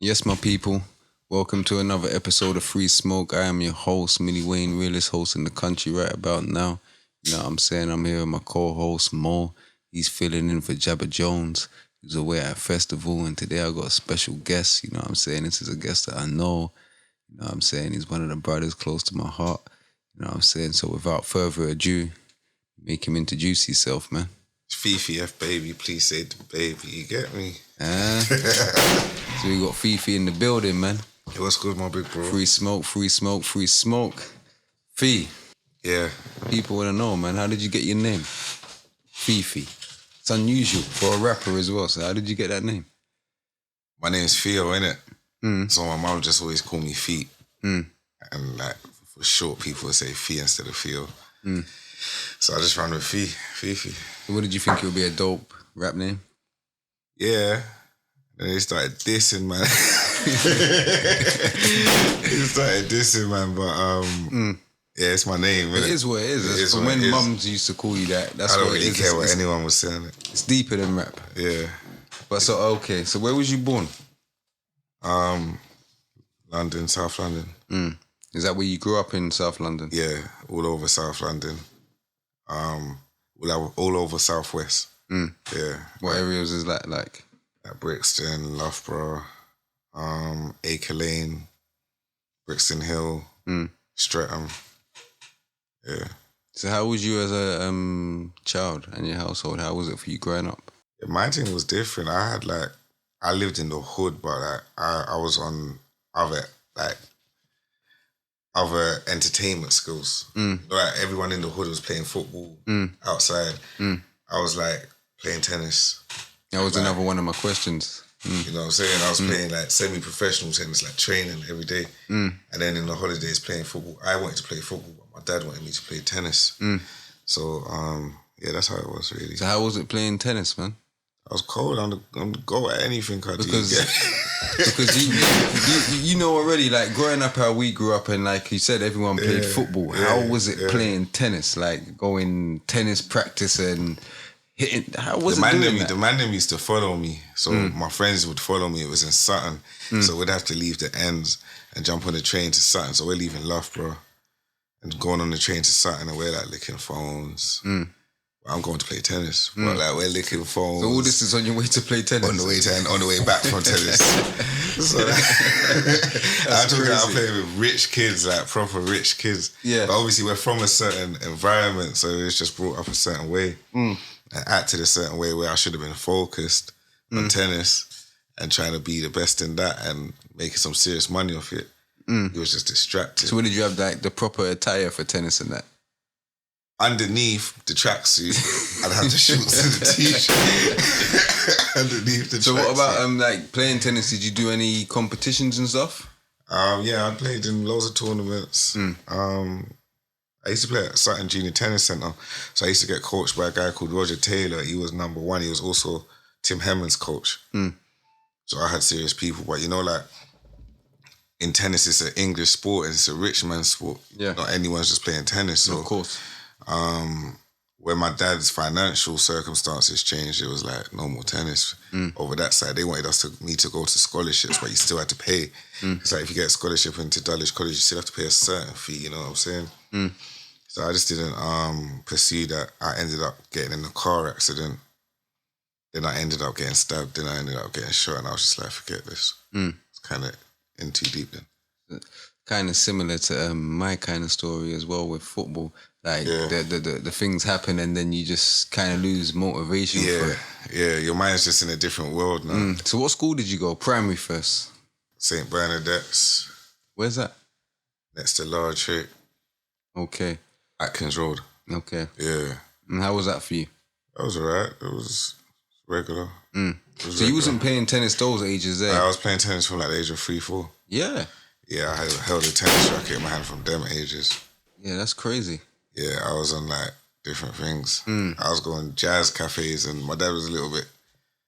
Yes, my people. Welcome to another episode of 3Smoke. I am your host, Millie Wayne, realest host in the country right about now. You know what I'm saying? I'm here with my co-host, Mo. He's filling in for Jabba Jones. He's away at a festival, and today I got a special guest. You know what I'm saying? This is a guest that I know. You know what I'm saying? He's one of the brothers close to my heart. You know what I'm saying? So without further ado, make him introduce himself, man. Fifi F baby, please say the baby, you get me? So we got Fifi in the building, man. Hey, what's good, my big bro? 3Smoke, 3Smoke, 3Smoke. Fee. Yeah. People want to know, man, how did you get your name? Fifi. It's unusual for a rapper as well, so how did you get that name? My name's Theo, innit? So my mom just always called me Feet. And like, for short, people would say Fee instead of Theo. So I just ran with Fifi. So what did you think it would be a dope rap name? Yeah. And they started dissing, man. But yeah, it's my name, innit? It is what it is. From when mums used to call you that, that's I what don't it really is. care what anyone was saying it. It's deeper than rap. Yeah. But so, okay, so where was you born? London, South London. Is that where you grew up in South London? Yeah, all over South London. All over Southwest. Yeah. What areas is that like? At Brixton, Loughborough, Acre Lane, Brixton Hill, Streatham. Yeah. So how was you as a child and your household? How was it for you growing up? Yeah, my thing was different. I lived in the hood, but I was on other entertainment skills. Like everyone in the hood was playing football outside. I was like playing tennis. That was another one of my questions. You know what I'm saying? I was playing like semi-professional tennis, like training every day. And then in the holidays playing football. I wanted to play football, but my dad wanted me to play tennis. So, yeah, that's how it was really. So how was it playing tennis, man? I was cold. I'm the go at anything I do. Because you know already, like growing up how we grew up and like you said, everyone played football. How was it playing tennis? Like going tennis practice and hitting, how was it doing that? The man them used to follow me. So my friends would follow me. It was in Sutton. So we'd have to leave the ends and jump on the train to Sutton. So we're leaving Loughborough and going on the train to Sutton and we're like licking phones. I'm going to play tennis. But like we're licking phones. So all this is on your way to play tennis? On the way back from tennis. So I'm talking about playing with rich kids, like proper rich kids. Yeah. But obviously we're from a certain environment, so it's just brought up a certain way. And acted a certain way where I should have been focused on tennis and trying to be the best in that and making some serious money off it. It was just distracted. So when did you have like the proper attire for tennis and that? Underneath the tracksuit, I'd have to shoot to the t-shirt. Underneath the tracksuit. So what about like playing tennis? Did you do any competitions and stuff? Yeah, I played in loads of tournaments. I used to play at Sutton Junior Tennis Centre. So I used to get coached by a guy called Roger Taylor. He was number one. He was also Tim Hemmond's coach. So I had serious people. But you know, like, in tennis, it's an English sport and it's a rich man's sport. Yeah. Not anyone's just playing tennis. So, of course. When my dad's financial circumstances changed, it was like no more tennis. Over that side, they wanted me to go to scholarships, but you still had to pay. It's like if you get a scholarship into Dulwich College, you still have to pay a certain fee, you know what I'm saying? So I just didn't pursue that. I ended up getting in a car accident. Then I ended up getting stabbed. Then I ended up getting shot, and I was just like, forget this. It's kind of in too deep then. Kind of similar to my kind of story as well with football. Like the things happen and then you just kind of lose motivation for it. Yeah, your mind's just in a different world now. So what school did you go? Primary first? St. Bernadette's. Where's that? Next to Large Hick. Okay. Atkins Road. Okay. Yeah. And how was that for you? That was alright. It was regular. So you wasn't playing tennis those ages there? I was playing tennis from like the age of 3-4. Yeah. Yeah, I held a tennis racket in my hand from them ages. Yeah, that's crazy. Yeah, I was on like different things. I was going jazz cafes and my dad was a little bit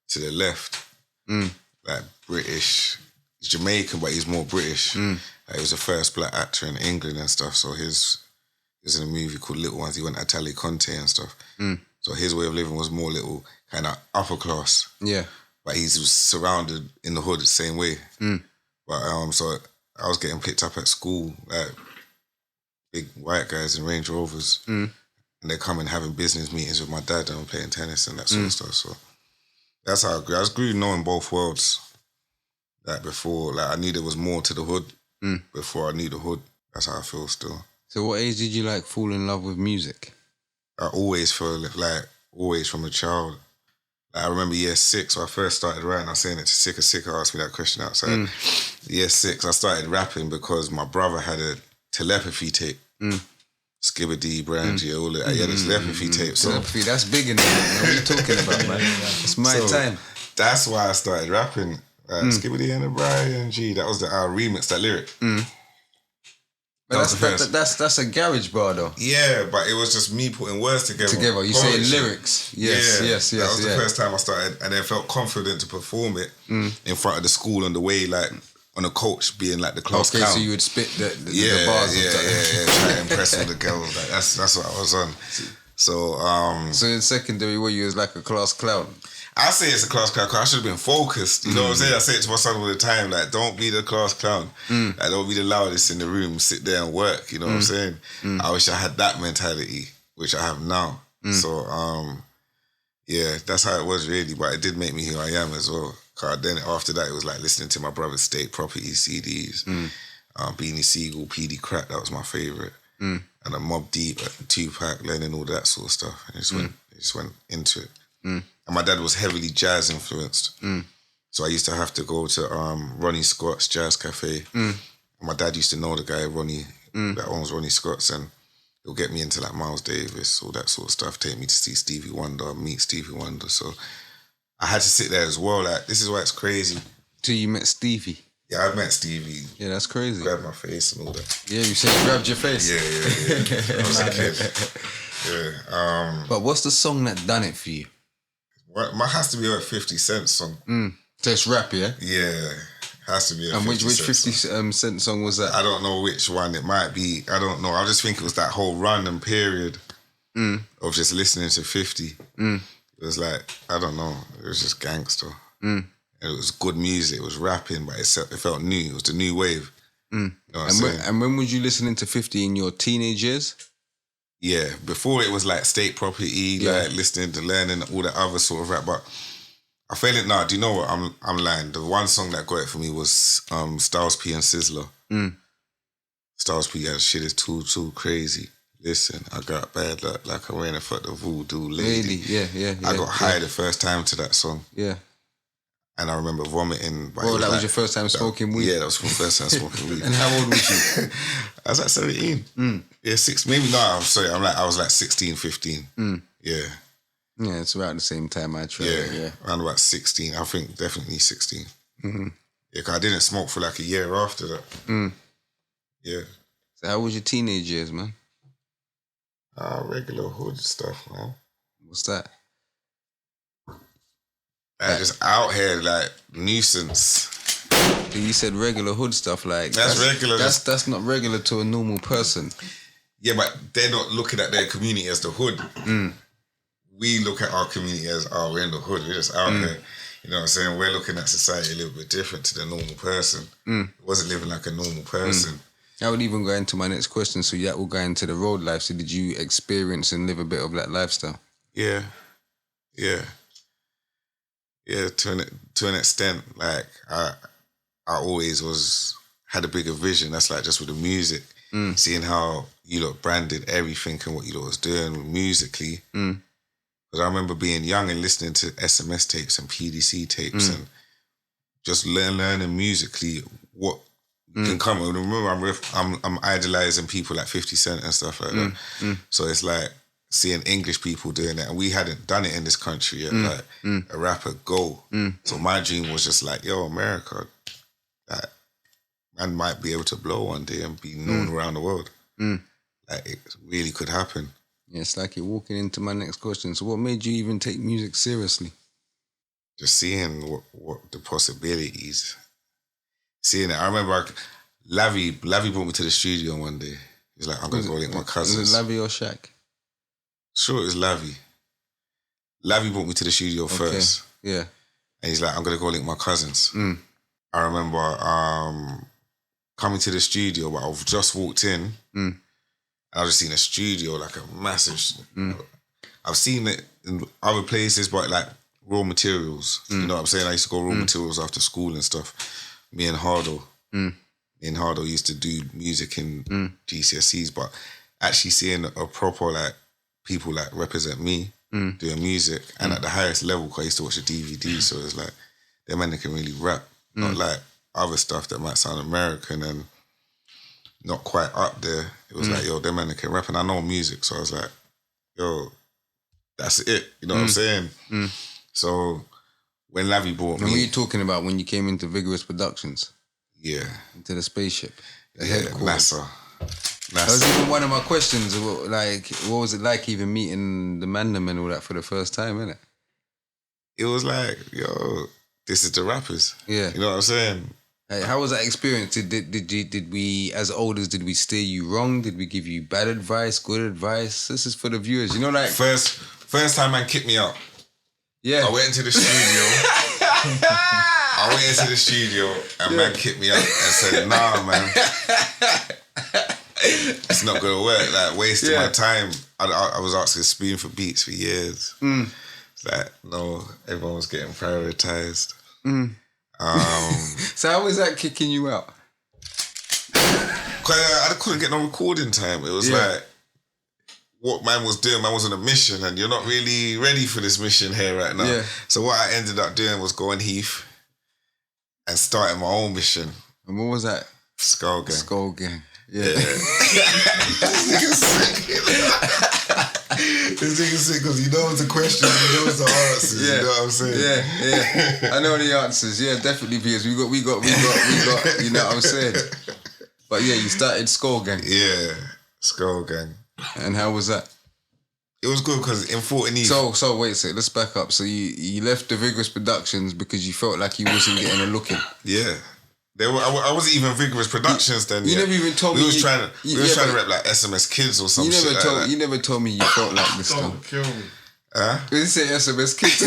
to the left. Like British. He's Jamaican, but he's more British. Like, he was the first black actor in England and stuff. So he was in a movie called Little Ones. He went at Tally Conte and stuff. So his way of living was more kind of upper class. Yeah. But he was surrounded in the hood the same way. But so I was getting picked up at school, like big white guys in Range Rovers, and they come and having business meetings with my dad and I'm playing tennis and that sort of stuff. So that's how I grew. I grew knowing both worlds. Like before, like I knew there was more to the hood before I knew the hood. That's how I feel still. So what age did you like fall in love with music? I always feel like always from a child. Like I remember year 6 when I first started writing. I was saying it to Sika. Sika asked me that question outside. Year 6, I started rapping because my brother had a telepathy tape. Skibbity, Brandy, all that. He had a telepathy tape. So Telepathy, that's big in there. What are you talking about, man? It's my time. That's why I started rapping. Skibbity and the Brian G. That was the remix, that lyric. But that's a garage bar though. Yeah, but it was just me putting words together. You say lyrics. Yes. That was the first time I started, and then felt confident to perform it in front of the school on the way, like on a coach, being like the class clown. So you would spit the bars. Try to impress all the girls. Like, that's what I was on. So in secondary, you was like a class clown. I say it's a class clown because I should have been focused. You know what I'm saying? I say it to my son all the time, like, don't be the class clown. Like, don't be the loudest in the room. Sit there and work. You know what I'm saying? I wish I had that mentality, which I have now. So, that's how it was really. But it did make me who I am as well. Cause then after that, it was like listening to my brother's State Property CDs, Beanie Siegel, PD Crack. That was my favorite. And a Mobb Deep, Tupac, Lennon, all that sort of stuff. And it just went into it. And my dad was heavily jazz influenced. So I used to have to go to Ronnie Scott's Jazz Cafe. And my dad used to know the guy, Ronnie, that owns Ronnie Scott's, and he'll get me into like Miles Davis, all that sort of stuff, take me to see Stevie Wonder, meet Stevie Wonder. So I had to sit there as well. Like, this is why it's crazy. Till you met Stevie. Yeah, I met Stevie. Yeah, that's crazy. Grabbed my face and all that. Yeah, you said you grabbed your face. Yeah. I was a kid. Yeah. But what's the song that done it for you? Mine has to be a 50 Cent song. So it's rap, yeah? Yeah, has to be a 50 And which 50 song. Cent song was that? I don't know which one it might be. I don't know. I just think it was that whole run and period of just listening to 50. It was like, I don't know. It was just gangster. It was good music. It was rapping, but it felt new. It was the new wave. You know what I'm saying? And when was you listening to 50 in your teenage years? Yeah, before it was like State Property, like listening to learning all that other sort of rap. But I feel it now. Do you know what? I'm lying. The one song that got it for me was Styles P and Sizzler. Styles P, yeah, shit is too crazy. Listen, I got bad luck like I ran in front of voodoo lady. Really? Yeah. I got high the first time to that song. Yeah. And I remember vomiting. Well, that was your first time smoking weed? Yeah, that was my first time smoking weed. And how old was you? I was like 17. Yeah, 6. Maybe, no, I'm sorry. I was like 16, 15. Yeah. Yeah, it's around the same time I tried. Yeah. Around about 16. I think definitely 16. Yeah, because I didn't smoke for like a year after that. Yeah. So how was your teenage years, man? Regular hood stuff, man. What's that? Just out here, like, nuisance. You said regular hood stuff, like... That's regular. That's not regular to a normal person. Yeah, but they're not looking at their community as the hood. We look at our community as, we're in the hood, we're just out here. You know what I'm saying? We're looking at society a little bit different to the normal person. Wasn't living like a normal person. I would even go into my next question, so that will go into the road life. So did you experience and live a bit of that lifestyle? Yeah. Yeah, to an extent, like I always had a bigger vision. That's like just with the music, seeing how you lot branded everything and what you lot was doing musically. Because I remember being young and listening to SMS tapes and PDC tapes and just learning musically what can come. And remember, I'm idolizing people like 50 Cent and stuff like that. So it's like seeing English people doing it, and we hadn't done it in this country yet. Like a rapper go. So my dream was just like, yo, America, like, man might be able to blow one day and be known around the world. Like it really could happen. Yeah, it's like you're walking into my next question. So what made you even take music seriously? Just seeing what the possibilities. Seeing it. I remember Lavi brought me to the studio one day. He's like, I'm going to go link my cousins. Was it Lavi or Shaq? Sure, it was Lavi. Lavi brought me to the studio first. Yeah. And he's like, I'm going to go link my cousins. I remember coming to the studio, but I've just walked in and I've just seen a studio, like a massive... I've seen it in other places, but like raw materials. You know what I'm saying? I used to go raw materials after school and stuff. Me and Hardo. Me and Hardo used to do music in GCSEs, but actually seeing a proper like people like represent me doing music and at the highest level, because I used to watch the DVD, so it's like, them man, they can really rap. Not like other stuff that might sound American and not quite up there. It was like, yo, them man, they can rap, and I know music, so I was like, yo, that's it. You know what I'm saying? So when Lavi bought me... And what are you talking about when you came into Vigorous Productions? Yeah. Into the spaceship? The Yeah, headquarters? NASA. That was even one of my questions. Like, what was it like even meeting the Mandem and all that for the first time, innit? It was like, yo, this is the rappers. Yeah. You know what I'm saying? Hey, how was that experience? Did we, as elders, did we steer you wrong? Did we give you bad advice, good advice? This is for the viewers, you know, like... First time man kicked me out. Yeah. I went into the studio. And man kicked me out and said, nah, man. It's not gonna work. Like, wasting my time. I was asking Spoon for beats for years. It's like, no, everyone was getting prioritized. So how was that kicking you out? I couldn't get no recording time. It was like, what man was doing, man was on a mission, and you're not really ready for this mission here right now. Yeah. So what I ended up doing was going Heath and starting my own mission. And what was that? Skull Gang. Skull Gang. Yeah. This nigga's sick because he knows the questions, he knows the answers. You know what I'm saying? Yeah. I know the answers. Yeah, definitely, because we got. You know what I'm saying? But yeah, you started Skull Gang. Yeah, Skull Gang. And how was that? It was good because in 14 Eve... So wait a sec, let's back up. So you left the Vigorous Productions because you felt like you wasn't getting a look in. Yeah. I wasn't even Vigorous Productions then. You never even told me. We was trying to rap like SMS Kids or something. You never told me you felt like this stuff. Don't kill me. Huh? Did you say SMS Kids?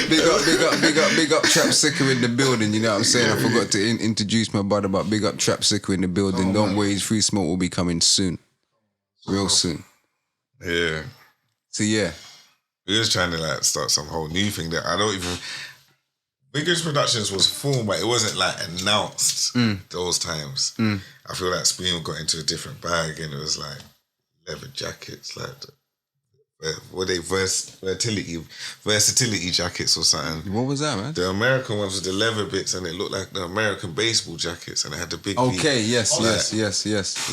Big up Trap Sicker in the building, you know what I'm saying? I forgot to introduce my brother, but big up Trap Sicker in the building. Don't worry, 3Smoke will be coming soon. Real soon. Yeah. So yeah. We was trying to like start some whole new thing that I don't even... Vigorous Productions was formed, but it wasn't like announced those times. I feel like Spoon got into a different bag and it was like leather jackets, like... Were they versatility jackets or something? What was that, man? The American ones with the leather bits, and it looked like the American baseball jackets, and it had the big. Okay, yes.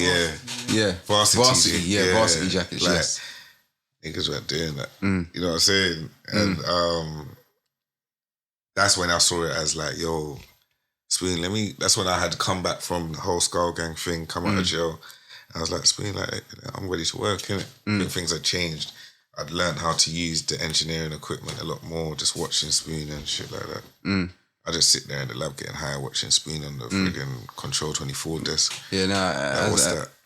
Yeah. Varsity jackets. Like, yes. Niggas weren't doing that. You know what I'm saying? And that's when I saw it as like, yo, Spoon, that's when I had come back from the whole Skull Gang thing, come out of jail. I was like, Spoon, like, I'm ready to work, innit? I think things had changed. I'd learned how to use the engineering equipment a lot more, just watching Spoon and shit like that. I just sit there in the lab getting high, watching Spoon on the friggin' Control 24 desk. Yeah,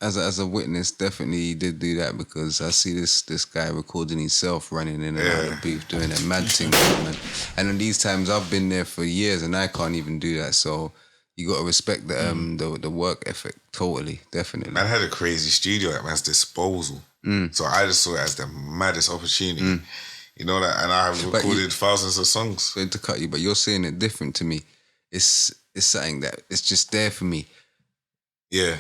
as a witness, definitely did do that, because I see this guy recording himself running in and out of the booth doing that mad thing, man. And in these times, I've been there for years and I can't even do that. So you got to respect the work ethic, totally, definitely. Man had a crazy studio at man's disposal. So I just saw it as the maddest opportunity. You know that, and I have recorded thousands of songs. Sorry to cut you, but you're saying it different to me. It's something that it's just there for me. Yeah.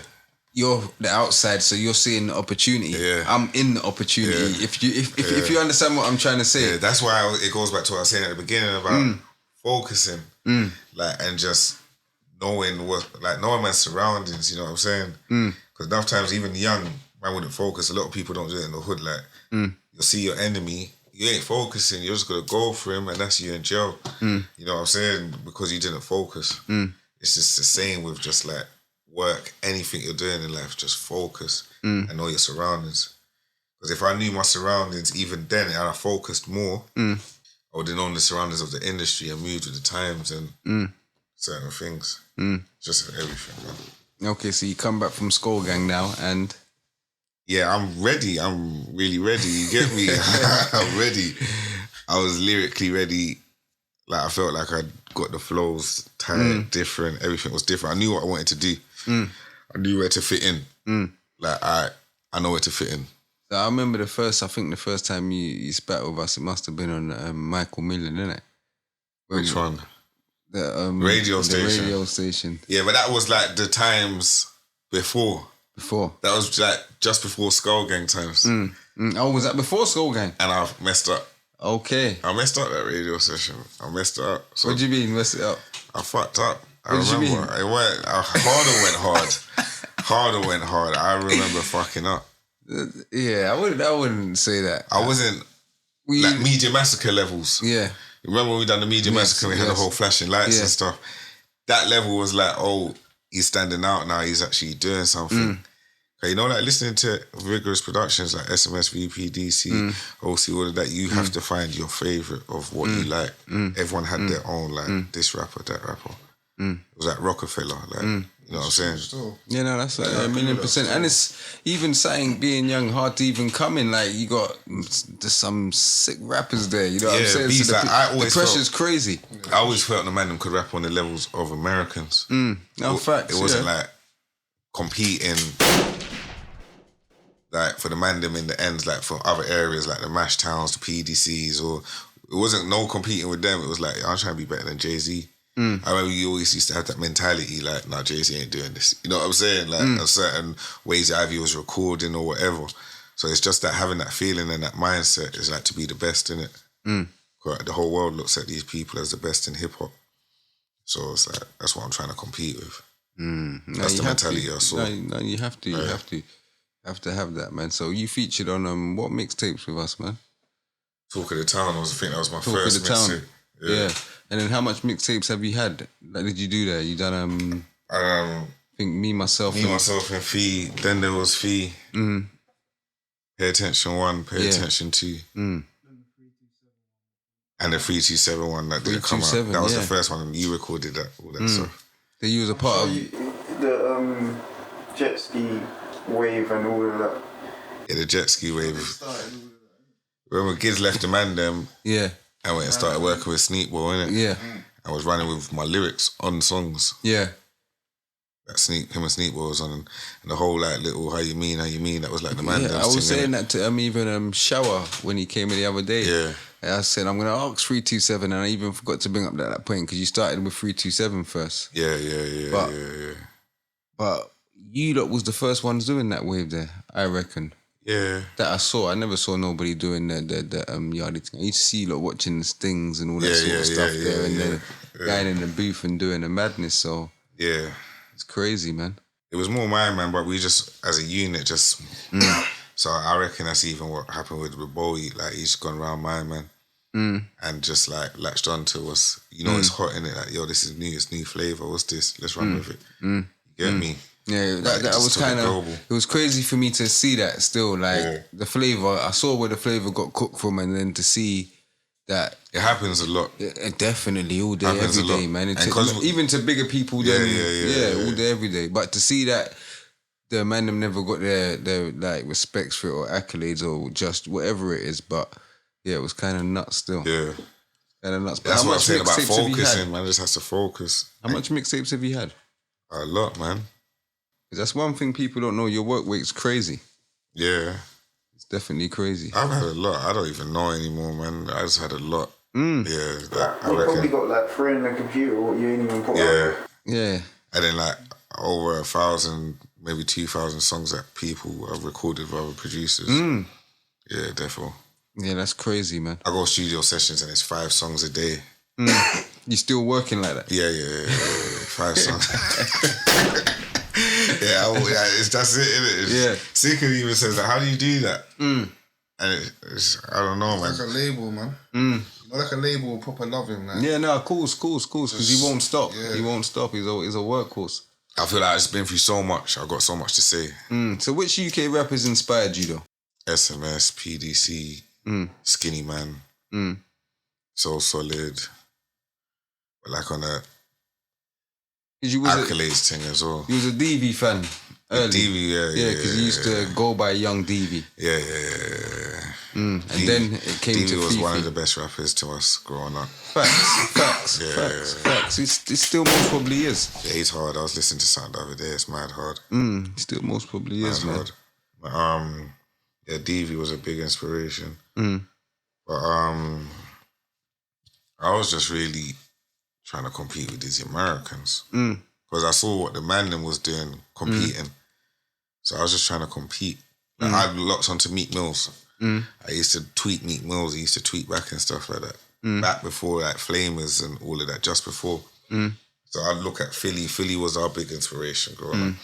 You're the outside, so you're seeing the opportunity. Yeah. I'm in the opportunity. Yeah. If you understand what I'm trying to say. Yeah, that's why it goes back to what I was saying at the beginning about focusing, like, and just knowing my surroundings. You know what I'm saying? Because enough times, even young, man wouldn't focus. A lot of people don't do it in the hood. Like, you'll see your enemy, you ain't focusing, you're just gonna go for him, and that's you in jail. You know what I'm saying? Because you didn't focus. It's just the same with just like work, anything you're doing in life, just focus and know your surroundings. Because if I knew my surroundings even then and I focused more, I would have known the surroundings of the industry and moved with the times and certain things. Just everything, man. Okay, so you come back from Skull Gang now, and yeah, I'm ready. I'm really ready. You get me? I'm ready. I was lyrically ready Like I felt like I got the flows tight, different. Everything was different. I knew what I wanted to do. I knew where to fit in. Like I know where to fit in. So I remember the first time you spat with us, it must have been on Michael Millen, innit? Which one? The radio station. The radio station. Yeah, but that was like the times before. That was like just before Skull Gang times. Oh, was that before Skull Gang? And I messed up. Okay. I messed up that radio session. I messed it up. So what do you mean, messed it up? I fucked up. What did you mean? It went, harder went hard. Harder went hard. I remember fucking up. Yeah, I wouldn't say that. I wasn't like Media Massacre levels. Yeah. Remember when we done the Media Massacre, we had the whole flashing lights and stuff. That level was like, oh, he's standing out now, he's actually doing something. You know, like listening to Vigorous productions like SMS, VP, DC, OC, all of that, you have to find your favourite of what you like. Everyone had their own, like, this rapper, that rapper. It was like Rockefeller, like, you know what I'm saying? Yeah, no, that's like 1,000,000%. And it's even saying being young, hard to even come in. Like, you got some sick rappers there, you know what I'm saying? Beats, so the pressure's crazy. I always felt the man them could rap on the levels of Americans. No, facts. It wasn't like competing like for the man them in the ends, like for other areas like the Mash Towns, the PDCs, or it wasn't no competing with them. It was like, I'm trying to be better than Jay-Z. I remember you always used to have that mentality, like, nah, Jay-Z ain't doing this. You know what I'm saying? Like a certain ways either he was recording or whatever. So it's just that having that feeling and that mindset is like to be the best in it. The whole world looks at these people as the best in hip hop. So it's like, that's what I'm trying to compete with. That's the mentality I saw. No, you have to. You have to have that, man. So you featured on what mixtapes with us, man? Talk of the Town. I think that was my first mixtape. Yeah. And then how much mixtapes have you had? Like, did you do that? You done I think myself and Fee. Then there was Fee. Pay Attention 1, Pay Attention 2. And the 327 one that didn't come out. That was the first one, and you recorded that, all that stuff. That you was a part of the jet ski wave and all of that. Yeah, the jet ski wave. When Giz left the man them, I went and started working with Sneakball, innit? Yeah. I was running with my lyrics on songs. Yeah. That him and Sneakball was on, and the whole like little how you mean, that was like the man. Yeah, I was saying that to even Shower when he came in the other day. Yeah. I said, I'm going to ask 327, and I even forgot to bring up that point because you started with 327 first. Yeah. But you lot was the first ones doing that wave there, I reckon. Yeah. That I saw. I never saw nobody doing the yardie thing. I used to see you lot watching the Stings and all that sort of stuff there, and then guy in the booth and doing the madness. So yeah, it's crazy, man. It was more my man, but we just as a unit just. So I reckon that's even what happened with Bowie. Like he's gone around my man. And just like latched onto us. You know, it's hot in it. Like, yo, this is new. It's new flavor. What's this? Let's run with it. You get me? Yeah, like, that was kind of. It was crazy for me to see that still. Like the flavor, I saw where the flavor got cooked from, and then to see that it happens a lot. It definitely all day, every day, man. Even to bigger people, all day, every day. But to see that the man them never got their like respects for it or accolades or just whatever it is, but. Yeah, it was kind of nuts still. Yeah. Kind of nuts. But that's what I'm saying about focusing, man. Just has to focus. How much mixtapes have you had? A lot, man. Because that's one thing people don't know. Your work rate's crazy. Yeah. It's definitely crazy. I've had a lot. I don't even know anymore, man. I just had a lot. Yeah. You probably got like 3 in the computer what you ain't even put on. Yeah. And then like over 1,000, maybe 2,000 songs that people have recorded with other producers. Yeah, definitely. Yeah, that's crazy, man. I go studio sessions and it's 5 songs a day. You still working like that? Yeah. 5 songs. That's it, isn't it? Sika even says that. How do you do that? And it's I don't know, man. It's like a label, man. You know, like a label will proper love him, man. Yeah, no, course, because he won't stop. Yeah. He won't stop. He's a workhorse. I feel like I've been through so much. I've got so much to say. So which UK rappers inspired you, though? SMS, PDC, Skinny Man, So Solid, but like on a accolades thing as well. You was a DV fan. early. Devi, Yeah, because he used to go by Young Devi. Yeah. And then it came Devi to was Fifi. one of the best rappers to us growing up. Facts. It still most probably is. Yeah, he's hard. I was listening to something the other day. It's mad hard. Still most probably is, man. Hard. But, yeah, Devi was a big inspiration. But I was just really trying to compete with these Americans. Because I saw what the man them was doing, competing. So I was just trying to compete. Like, I locked onto Meek Mills. I used to tweet Meek Mills. He used to tweet back and stuff like that. Back before like Flamers and all of that, just before. So I'd look at Philly. Philly was our big inspiration growing up.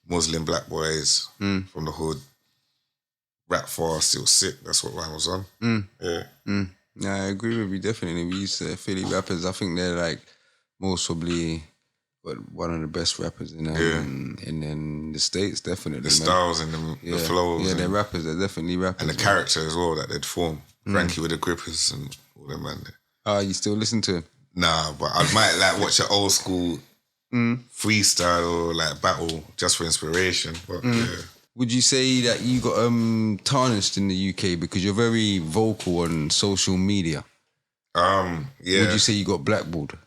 Muslim black boys from the hood. Rap fast, it was sick. That's what mine was on. Yeah, I agree with you, definitely. We used to Philly rappers. I think they're like most probably one of the best rappers in the States, definitely. The styles and the flows. Yeah, they're rappers. They're definitely rappers. And the character as well that they'd form. Frankie with the grippers and all them, man. You still listen to him? Nah, but I might like watch an old school freestyle or like battle just for inspiration. But yeah. Would you say that you got tarnished in the UK because you're very vocal on social media? Yeah. Would you say you got blackballed?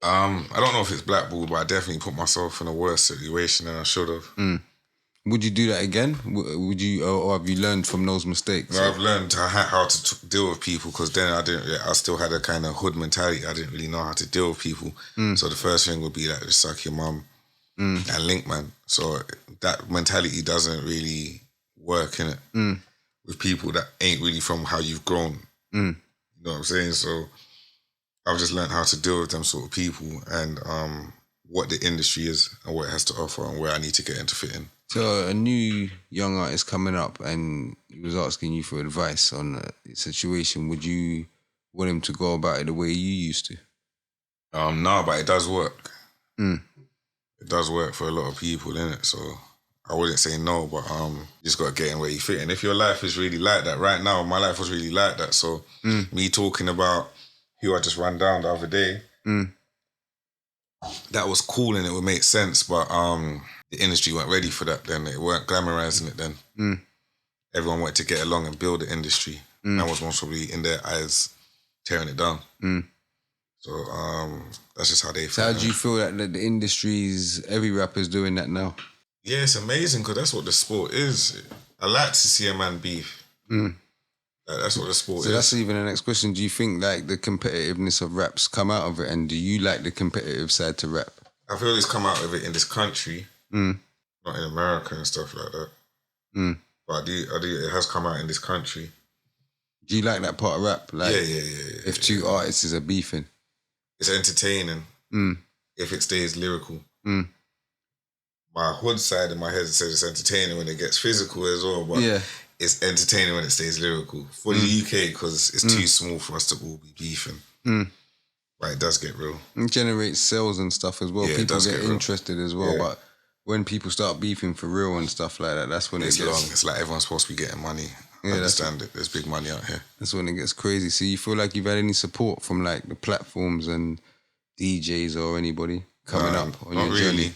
I don't know if it's blackballed, but I definitely put myself in a worse situation than I should have. Would you do that again? Would you, or have you learned from those mistakes? No, I've learned how to deal with people because then I still had a kind of hood mentality. I didn't really know how to deal with people. So the first thing would be like, just suck your mum and link, man. So that mentality doesn't really work in it with people that ain't really from how you've grown. You know what I'm saying? So I've just learned how to deal with them sort of people and what the industry is and what it has to offer and where I need to get in to fit in. So a new young artist coming up and he was asking you for advice on the situation. Would you want him to go about it the way you used to? No, but it does work. It does work for a lot of people, innit? So I wouldn't say no, but you just got to get in where you fit in. If your life is really like that, right now, my life was really like that. So me talking about who I just ran down the other day, that was cool and it would make sense, but the industry weren't ready for that then. They weren't glamorizing it then. Everyone wanted to get along and build the industry. That was most probably in their eyes tearing it down. So that's just how they feel. So how do you feel that the industry's, every rapper's doing that now? Yeah, it's amazing because that's what the sport is. I like to see a man beef. That's what the sport is. So that's even the next question. Do you think like the competitiveness of rap's come out of it, and do you like the competitive side to rap? I feel it's come out of it in this country, not in America and stuff like that. But I do. It has come out in this country. Do you like that part of rap? Like, Yeah. If two artists are beefing, it's entertaining. If it stays lyrical. My hood side in my head says it's entertaining when it gets physical as well, but it's entertaining when it stays lyrical. For the UK, because it's too small for us to all be beefing. But it does get real. It generates sales and stuff as well. Yeah, People get real. interested as well. Yeah. But when people start beefing for real and stuff like that, that's when It's it gets long. It's like everyone's supposed to be getting money. I understand it. There's big money out here. That's when it gets crazy. So you feel like you've had any support from like the platforms and DJs or anybody coming up on your journey?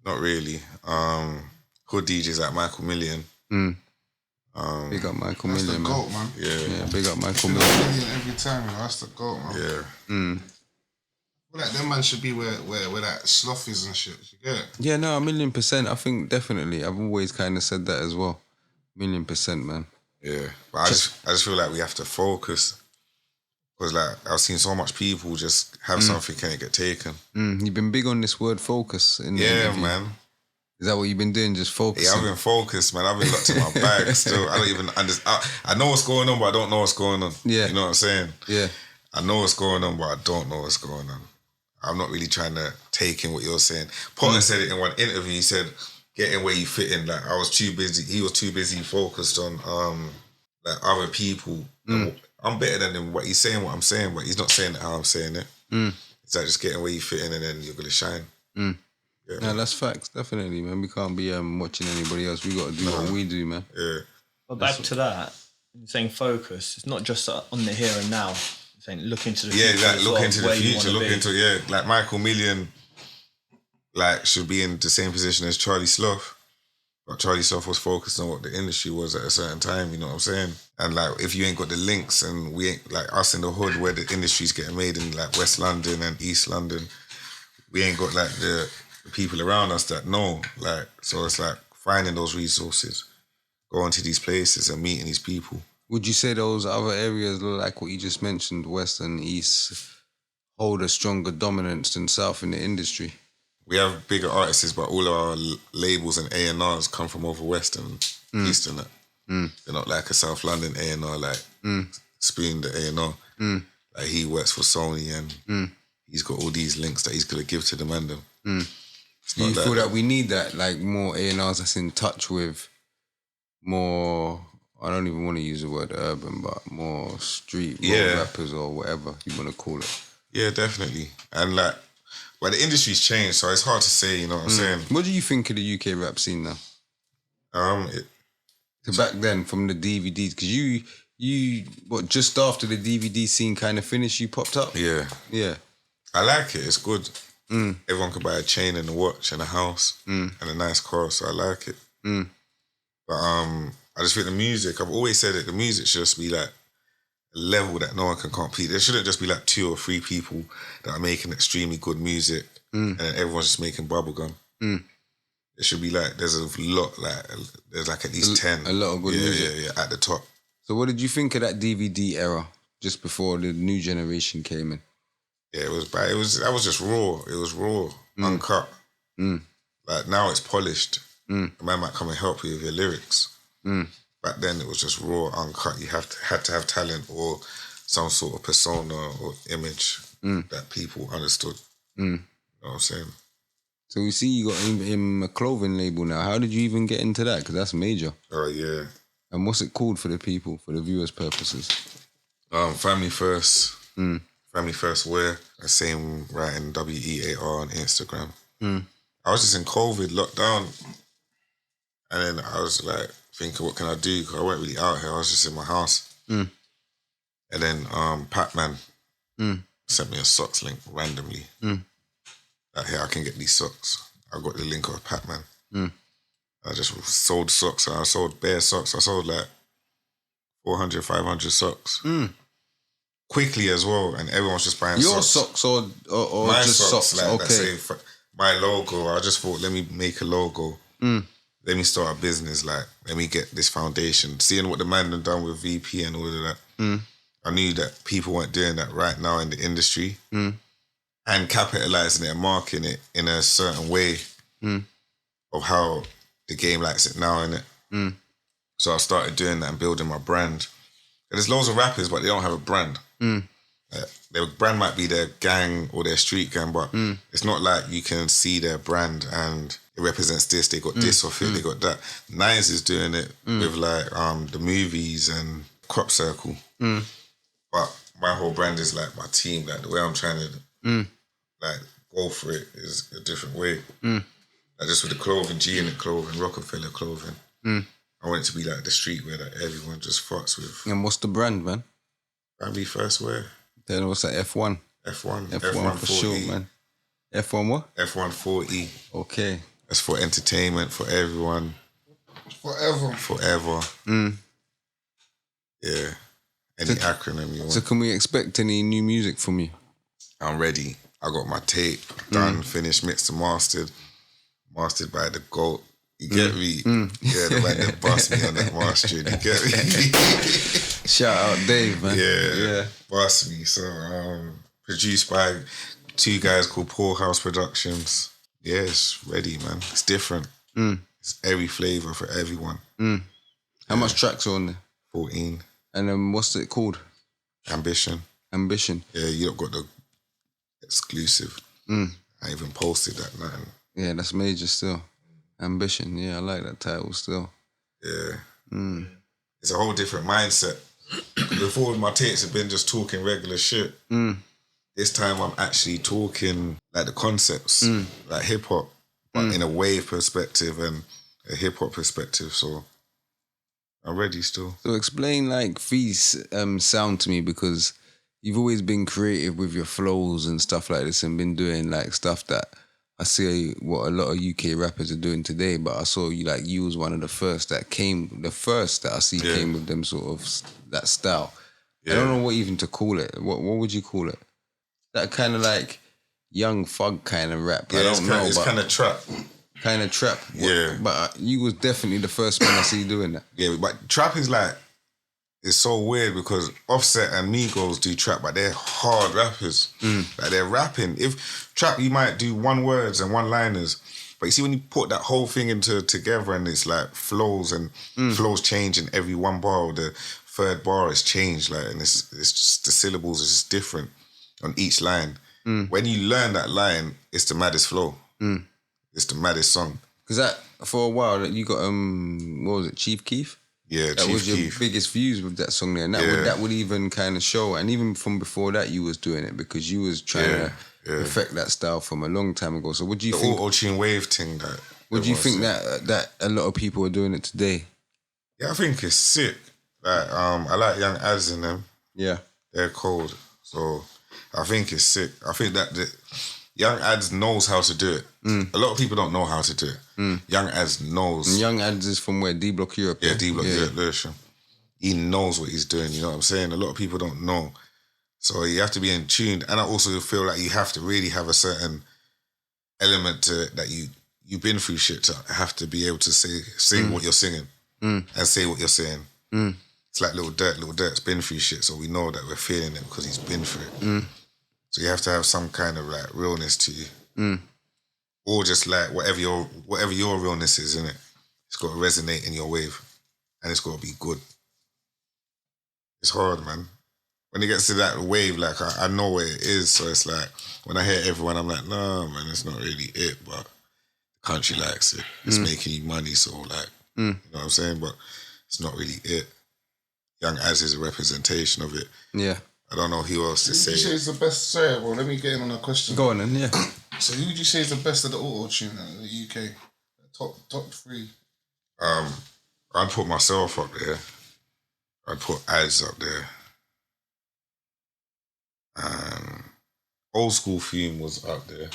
Not really. Hood DJs like Michael Million. Big up Michael That's Million, the man. GOAT, man. Yeah, big up Michael Big Million. up Million every time, you know. That's the GOAT, man. Yeah. Well, like, them man should be where that sloth is and shit. You get it? Yeah, no, 1,000,000%. I think definitely. I've always kind of said that as well. 1,000,000%, man. Yeah. But I just feel like we have to focus. Because like I've seen so much people just have something and it get taken. You've been big on this word focus. In the Yeah, interview. man. Is that what you've been doing? Just focusing? Yeah, I've been focused, man. I've been locked in my bag still. I don't even understand. I know what's going on, but I don't know what's going on. Yeah. You know what I'm saying? Yeah. I know what's going on, but I don't know what's going on. I'm not really trying to take in what you're saying. Potter said it in one interview. He said, get in where you fit in. Like, I was too busy. He was too busy focused on like other people. I'm better than him. What he's saying, what I'm saying, but he's not saying it how I'm saying it. It's like just getting where you fit in and then you're going to shine. Yeah. No, that's facts, definitely, man. We can't be watching anybody else. We got to do what we do, man. Yeah. But back to that, saying focus, it's not just on the here and now. Saying look into the future. Yeah, like as look well, into the where you future, wanna look be. into, like Michael Million, like should be in the same position as Charlie Sloth. But Charlie Sloth was focused on what the industry was at a certain time, you know what I'm saying? And like, if you ain't got the links and we ain't, like us in the hood where the industry's getting made in like West London and East London, we ain't got like the people around us that know. Like, so it's like finding those resources, going to these places and meeting these people. Would you say those other areas, like what you just mentioned, West and East, hold a stronger dominance than South in the industry? We have bigger artists, but all of our labels and A&Rs come from over West and East and that. They're not like a South London A&R, like Spoon the A&R. Like he works for Sony and he's got all these links that he's going to give to the man. Do you feel that we need that, like more A&Rs that's in touch with more, I don't even want to use the word urban, but more street road rappers or whatever you want to call it? Yeah, definitely. And like, well, the industry's changed, so it's hard to say, you know what I'm saying? What do you think of the UK rap scene now? So back then, from the DVDs, because you, just after the DVD scene kind of finished, you popped up? Yeah. Yeah. I like it, it's good. Everyone can buy a chain and a watch and a house and a nice car, so I like it. But I just think the music, I've always said it, the music should just be like a level that no one can compete. There shouldn't just be like 2 or 3 people that are making extremely good music and then everyone's just making bubblegum. It should be like, there's a lot, like, there's like at least 10. A lot of good music. Yeah, at the top. So what did you think of that DVD era, just before the new generation came in? Yeah, it was bad. That was just raw. It was raw, uncut. Like now it's polished. The man might come and help you with your lyrics. Back then it was just raw, uncut. You had to have talent or some sort of persona or image that people understood. You know what I'm saying? So we see you got him a clothing label now. How did you even get into that? Because that's major. Oh yeah. And what's it called for the people, for the viewers' purposes? Family First. Family First Wear. The same writing WEAR on Instagram. I was just in COVID, lockdown. And then I was like thinking, what can I do? Because I wasn't really out here. I was just in my house. And then Pac-Man sent me a socks link randomly. Like, here, I can get these socks. I got the link of Pac-Man. I just sold socks. I sold bare socks. I sold like 400, 500 socks. Quickly as well. And everyone was just buying Your socks. socks or My just socks? like, okay. that say my logo. I just thought, let me make a logo. Let me start a business. Like, let me get this foundation. Seeing what the man had done with VP and all of that. I knew that people weren't doing that right now in the industry. And capitalizing it and marketing it in a certain way of how the game likes it now, innit? So I started doing that and building my brand. And there's loads of rappers, but they don't have a brand. Their brand might be their gang or their street gang, but it's not like you can see their brand and it represents this, they got this off it, they got that. Nines is doing it with like the movies and Crop Circle. But my whole brand is like my team, like the way I'm trying to like go for it is a different way. Like just with the clothing, G-Unit clothing, Rockefeller clothing. I want it to be like the streetwear that everyone just fucks with. And what's the brand, man? Family First Wear. Then what's that, F1? F1 for sure, man. F1 what? F1 4E. Okay. That's for entertainment, for everyone. Forever. Yeah. Any acronym you want. So can we expect any new music from you? I'm ready. I got my tape done, finished, mixed and mastered. Mastered by the GOAT. You get me? Yeah, the man that bust me on that mastering. You get me? Shout out Dave, man. Yeah. Bust me. So, produced by 2 guys called Poorhouse Productions. Yeah, it's ready, man. It's different. It's every flavour for everyone. How much tracks are on there? 14. And then what's it called? Ambition. Yeah, you got the exclusive. I even posted that, nothing. Yeah, that's major still. Ambition, yeah, I like that title still. Yeah. It's a whole different mindset. Before my tapes have been just talking regular shit. This time I'm actually talking like the concepts, like hip hop, but in a wave perspective and a hip hop perspective. So I'm ready still. So explain like Fee's sound to me, because you've always been creative with your flows and stuff like this and been doing like stuff that I see what a lot of UK rappers are doing today, but I saw you was one of the first that I see came with them sort of that style. I don't know what even to call it. What would you call it? That kind of like young thug kind of rap. Yeah, I don't know. It's kind of trap. Kind of trap. Yeah. But you was definitely the first man I see doing that. Yeah, but trap is like, it's so weird because Offset and Migos do trap, but they're hard rappers. Like they're rapping. If trap, you might do one words and one liners, but you see when you put that whole thing together and it's like flows and flows change in every one bar, or the third bar is changed, like, and it's just the syllables is just different on each line. When you learn that line, it's the maddest flow. It's the maddest song. Because that for a while that you got what was it, Chief Keef? Yeah, that Chief was your Keef. biggest views with that song there, and that would even kind of show. And even from before that, you was doing it because you was trying to perfect that style from a long time ago. So, what do you think? The auto-tune wave thing that. Would you think that a lot of people are doing it today? Yeah, I think it's sick. Like, I like Young Az in them. Yeah, they're cold. So I think it's sick. I think that the Young Az knows how to do it. A lot of people don't know how to do it. Young Az knows. And Young Az is from where? D Block Europe. Yeah, D Block Europe. Literally. He knows what he's doing. You know what I'm saying? A lot of people don't know. So you have to be in tune. And I also feel like you have to really have a certain element to it that you've been through shit to have to be able to sing what you're singing and say what you're saying. It's like Little Dirt's been through shit, so we know that we're feeling it because he's been through it. So you have to have some kind of like realness to you. Or just like whatever your realness is, innit? It's got to resonate in your wave. And it's got to be good. It's hard, man. When it gets to that wave, like I know what it is, so it's like when I hear everyone, I'm like, nah, man, it's not really it, but the country likes it. It's making you money, so like, you know what I'm saying? But it's not really it. Young Az is a representation of it. Yeah. I don't know who else to say. Who would you say is the best? Sorry, well, let me get in on a question. Go on then, yeah. So who would you say is the best of the auto-tune in the UK? Top three. I'd put myself up there. I'd put Az up there. Old School Fume was up there.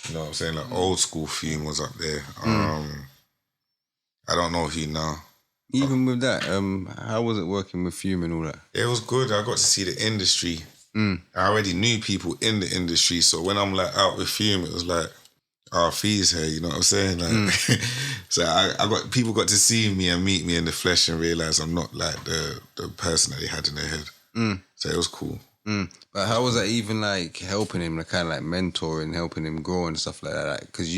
You know what I'm saying? Like Old School Fume was up there. I don't know who now. Even with that, how was it working with Fume and all that? It was good. I got to see the industry. I already knew people in the industry, so when I'm like out with Fume, it was like, Fee's here, you know what I'm saying? Like, so people got to see me and meet me in the flesh and realize I'm not like the person that they had in their head. So it was cool. But how was that even like helping him, like kind of like mentoring, helping him grow and stuff like that? Because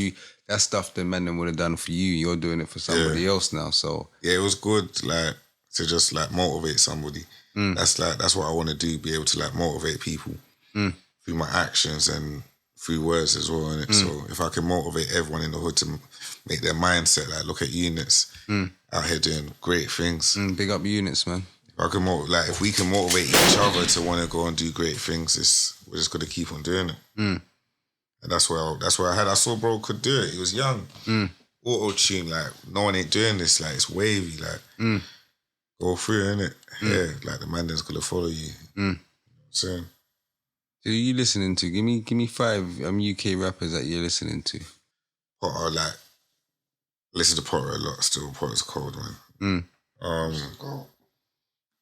that stuff the man would have done for you, you're doing it for somebody else now. So yeah, it was good, like to just like motivate somebody. That's what I want to do, be able to like motivate people through my actions and through words as well. Innit? So if I can motivate everyone in the hood to make their mindset like look at units out here doing great things. Big up units, man. If we can motivate each other to want to go and do great things, we're just gonna keep on doing it. And that's where I saw bro could do it. He was young. Auto-tune, like no one ain't doing this. Like it's wavy. Like go through, innit? Yeah, like the man that's gonna follow you. You know what I'm saying? Who are you listening to? Give me 5 UK rappers that you're listening to. Potter, like listen to Potter a lot. Still, Potter's cold, man.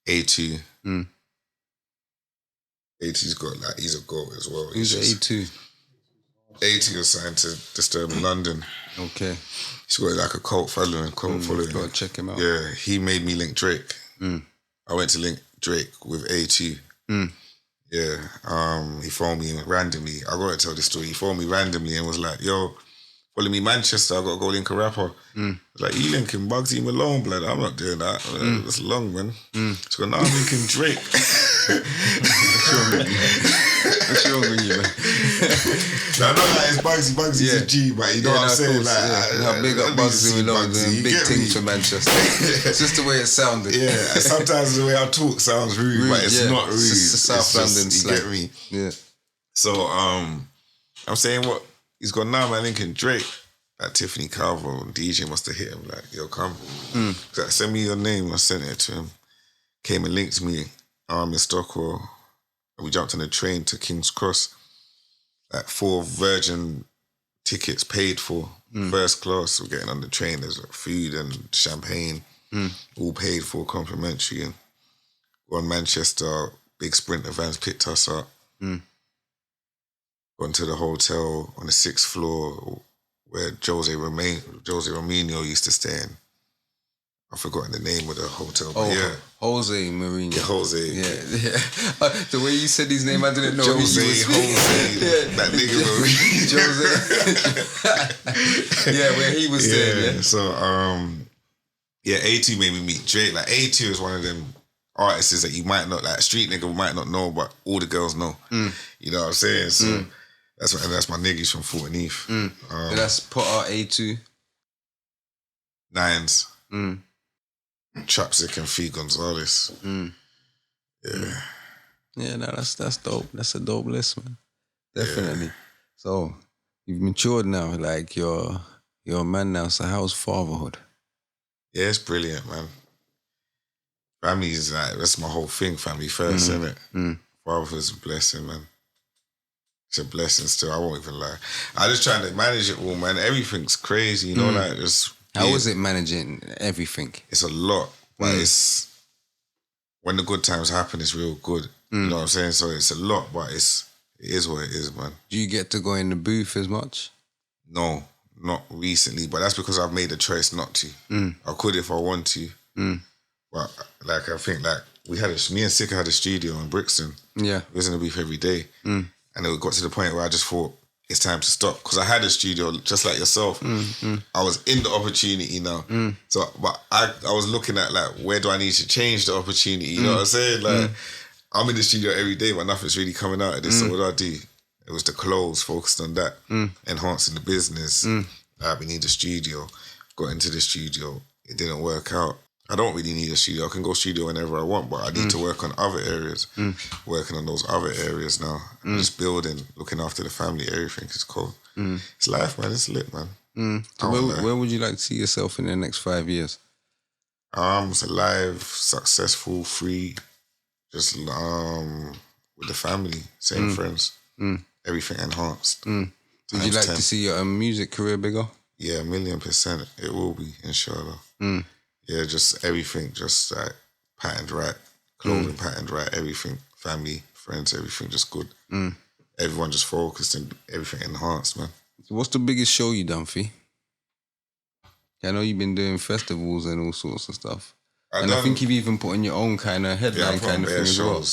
A2. A2's got like he's a goat as well. Who's A2? A2 was signed to Disturb in London. Okay. He's got like a cult following. Gotta check him out. Yeah, he made me link Drake. I went to link Drake with A2. Yeah, he phoned me randomly. I gotta tell this story. He phoned me randomly and was like, yo, follow me Manchester, I gotta go link a rapper. Like, you linking Bugsy Malone, blood? I'm not doing that. That's long, man. So now I'm linking Drake. What's wrong with you, man? Now, not like it's Bugsy's a G, but you know what I'm saying? How big up Bugsy Malone, big thing for Manchester. It's just the way it sounded. Yeah, and sometimes the way I talk sounds rude, but it's not rude. It's South London slang. You get me? Yeah. So, I'm saying what he's got now, man, linking Drake. Like Tiffany Calvo and DJ must have hit him like, yo, come. Like, send me your name. I sent it to him. Came and linked me in Stockwell. And we jumped on a train to King's Cross. Like 4 Virgin tickets paid for, first class. We're getting on the train. There's like food and champagne, all paid for, complimentary. And on Manchester, big Sprinter vans picked us up. Gone to the hotel on the 6th floor where Jose Romino used to stay in. I've forgotten the name of the hotel, but Jose Mourinho. Yeah, Jose. Yeah. The way you said his name, I didn't know. Jose, that nigga Jose. Yeah, where he was staying. Yeah. So, A2 made me meet Drake. Like, A2 is one of them artists that you might not, like, street nigga might not know, but all the girls know. You know what I'm saying? So, that's my niggas from Fort Neath. So that's Potter, A2. Nines. Chapstick and Fee Gonzales. Yeah. Yeah, no, that's dope. That's a dope list, man. Definitely. Yeah. So you've matured now, like you're a man now. So how's fatherhood? Yeah, it's brilliant, man. Family is like, that's my whole thing. Family first, isn't it? Fatherhood's a blessing, man. It's a blessing still. I won't even lie. I just trying to manage it all, man. Everything's crazy, you know, like just. How is it managing everything? It's a lot, but it's when the good times happen, it's real good. You know what I'm saying? So it's a lot, but it is what it is, man. Do you get to go in the booth as much? No, not recently, but that's because I've made the choice not to. I could if I want to, but like I think like me and Sika had a studio in Brixton. Yeah, we was in the booth every day, and it got to the point where I just thought, it's time to stop, because I had a studio just like yourself. I was in the opportunity now. So, but I was looking at like, where do I need to change the opportunity? You know what I'm saying? Like, I'm in the studio every day, but nothing's really coming out of this. So what do I do? It was the clothes, focused on that, enhancing the business. We need a studio. Got into the studio. It didn't work out. I don't really need a studio. I can go studio whenever I want, but I need to work on other areas. Working on those other areas now. Just building, looking after the family, everything is cool. It's life, man. It's lit, man. So where would you like to see yourself in the next 5 years? It's alive, successful, free, just with the family, same friends, everything enhanced. Would you like to see your music career bigger? Yeah, 1,000,000%. It will be, inshallah. Yeah, just everything, just like patterned right, clothing patterned right, everything, family, friends, everything just good. Everyone just focused and everything enhanced, man. So what's the biggest show you done, Fee? I know you've been doing festivals and all sorts of stuff. I think you've even put on your own kind of headline kind of thing as well.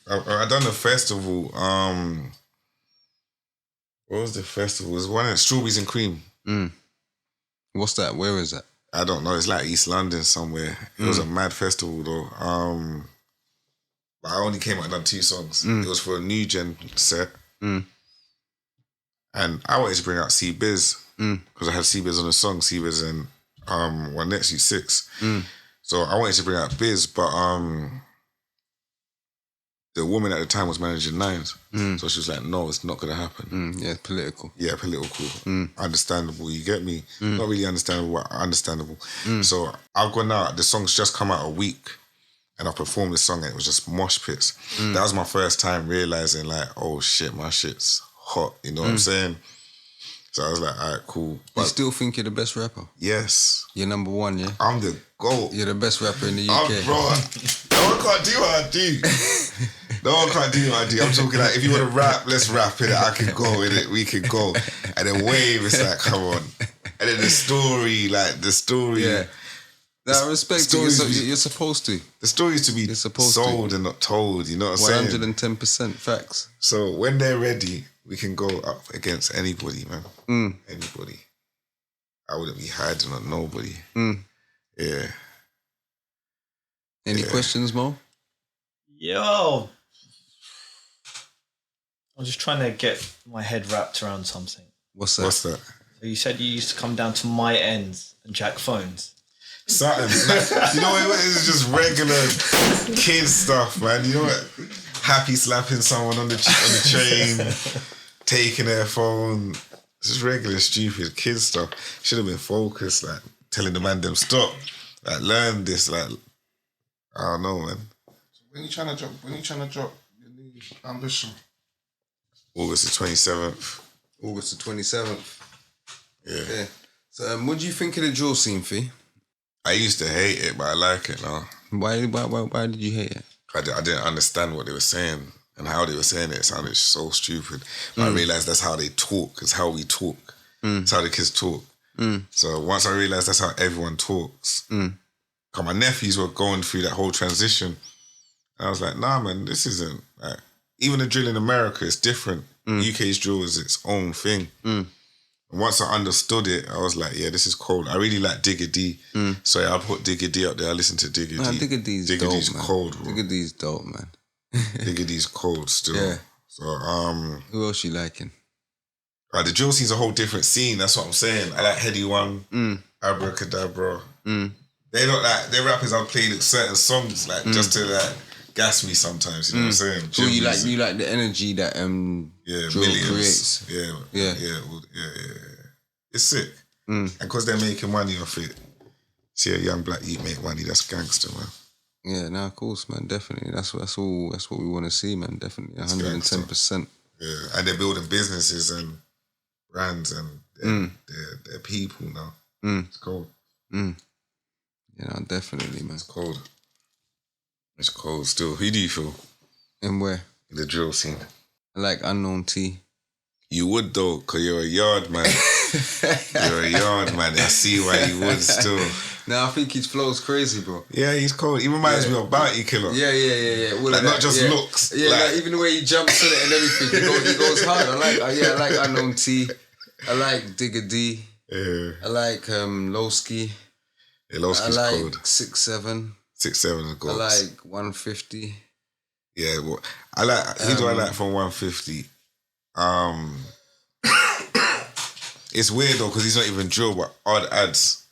I done a festival. What was the festival? It was one at Strawberries and Cream. What's that? Where is that? I don't know. It's like East London somewhere. It was a mad festival though. But I only came out and done 2 songs. It was for a new gen set. And I wanted to bring out C-Biz because I had C-Biz on the song, C-Biz and One Next You 6. So I wanted to bring out Biz, but the woman at the time was managing Nines. So she was like, no, it's not going to happen. Yeah, political. Yeah, political. Understandable, you get me? Not really understandable, but understandable. So I've gone out, the song's just come out a week and I performed the song and it was just mosh pits. That was my first time realising like, oh shit, my shit's hot, you know what I'm saying? So I was like, all right, cool. But you still think you're the best rapper? Yes. You're number one, yeah? I'm the GOAT. You're the best rapper in the UK. Bro, no one can't do what I do. No one can't do what I do. I'm talking like, if you want to rap, let's rap in it. I can go in it. We can go. And then Wave, it's like, come on. And then the story. Yeah. I respect it. You're supposed to. The story is to be sold and not told. You know what I'm saying? 110% facts. So when they're ready, we can go up against anybody, man. Anybody. I wouldn't be hiding on nobody. Yeah. Any questions, Mo? Yo. I'm just trying to get my head wrapped around something. What's that? So you said you used to come down to my ends and jack phones. Something. You know what? It's just regular kid stuff, man. You know what? Happy slapping someone on the train, taking their phone. It's just regular stupid kid stuff. Should have been focused, like telling the man them stop. Like learn this, like I don't know, man. When you trying to drop your new ambition? August the 27th. August the 27th. Yeah. So, what do you think of the drill scene, Fee? I used to hate it, but I like it now. Why did you hate it? I didn't understand what they were saying and how they were saying it. It sounded so stupid. But I realised that's how they talk. It's how we talk. It's how the kids talk. So once I realised that's how everyone talks, cause my nephews were going through that whole transition. And I was like, nah, man, this isn't like, even the drill in America is different. UK's drill is its own thing. And once I understood it, I was like, yeah, this is cold. I really like Digger D. So yeah, I'll put Digger D up there. I listen to Digger D. Digger D's Digger dope, D's man. cold, bro. Digger D's dope, man. Digger D's cold still. Yeah. So Who else you liking? the drill scene's a whole different scene. That's what I'm saying. I like Heady One, Abracadabra. They don't like their rappers. I've played certain songs like just to like gas me sometimes. You know what I'm saying? So you like the energy that yeah, drill millions. creates. Yeah. It's sick. And because they're making money off it, see a young black youth make money. That's gangster, man. Yeah, no, of course, man, definitely. That's what we want to see, man. Definitely, 110%. Yeah, and they're building businesses and brands and they're people now. It's cold. Yeah, no, definitely, man. It's cold. It's cold still. Who do you feel? And where? The drill scene. I like Unknown T. You would though, cause you're a yard man. You're a yard man. I see why you would still. Nah, I think his flow's crazy, bro. Yeah, he's cold. He reminds me of Bounty Killer. Yeah. All Like, of not that, just yeah. looks. Yeah, like, like even the way he jumps on it and everything, he goes hard. I like Unknown T. I like Digger D. yeah. I like Lowski. Yeah, I Lowski's like cold. 6'7". 6'7" is gold. I like 150. Yeah, well, I like. Who do I like from 150? It's weird though because he's not even drill, but Odd Ads.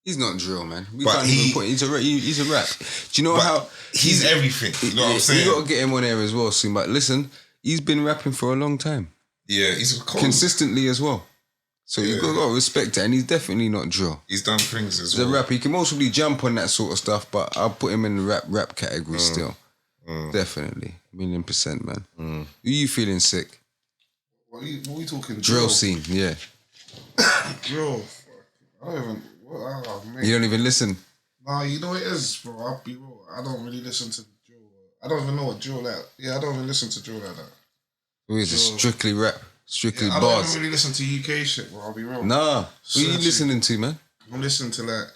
He's not drill, man. We But can't even point. He's a rap. Do you know But how he's everything. You know what I'm saying? You got to get him on there as well soon. But listen, he's been rapping for a long time, Yeah, he's cold. consistently as well. So you got to respect it, and he's definitely not drill. He's done things as He's well. a rapper. He can mostly jump on that sort of stuff, but I'll put him in the rap category still. Definitely, 1,000,000%, man. Who you feeling sick? What are we talking? Drill scene, yeah. Drill. I don't even. Mate. You don't even listen. Nah, you know what it is, bro. I'll be real. I don't really listen to drill. I don't even know what drill like. Yeah, I don't even listen to drill like that. Who is it? Strictly rap, strictly I don't bars. even really listen to UK shit, bro. I'll be real. Nah, who you Searching. listening to, man? I'm listening to like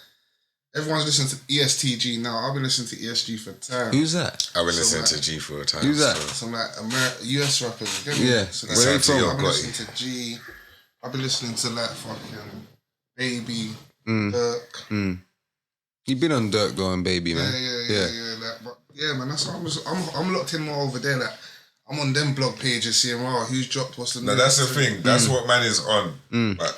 everyone's listening to ESTG now. I've been listening to ESG for time. Who's that? I've been listening like- to G for a time. Who's that? So. Some like US rappers. You get me? Yeah. So, Where they like, from? I've been Gotti. listening to G. I've been listening to like fucking Baby, Dirk. You been on Dirk going, baby, man. Yeah. Like, but yeah, man, that's I'm locked in more over there. Like, I'm on them blog pages seeing, oh, who's dropped, what's the No, that's the thing. That's what man is on.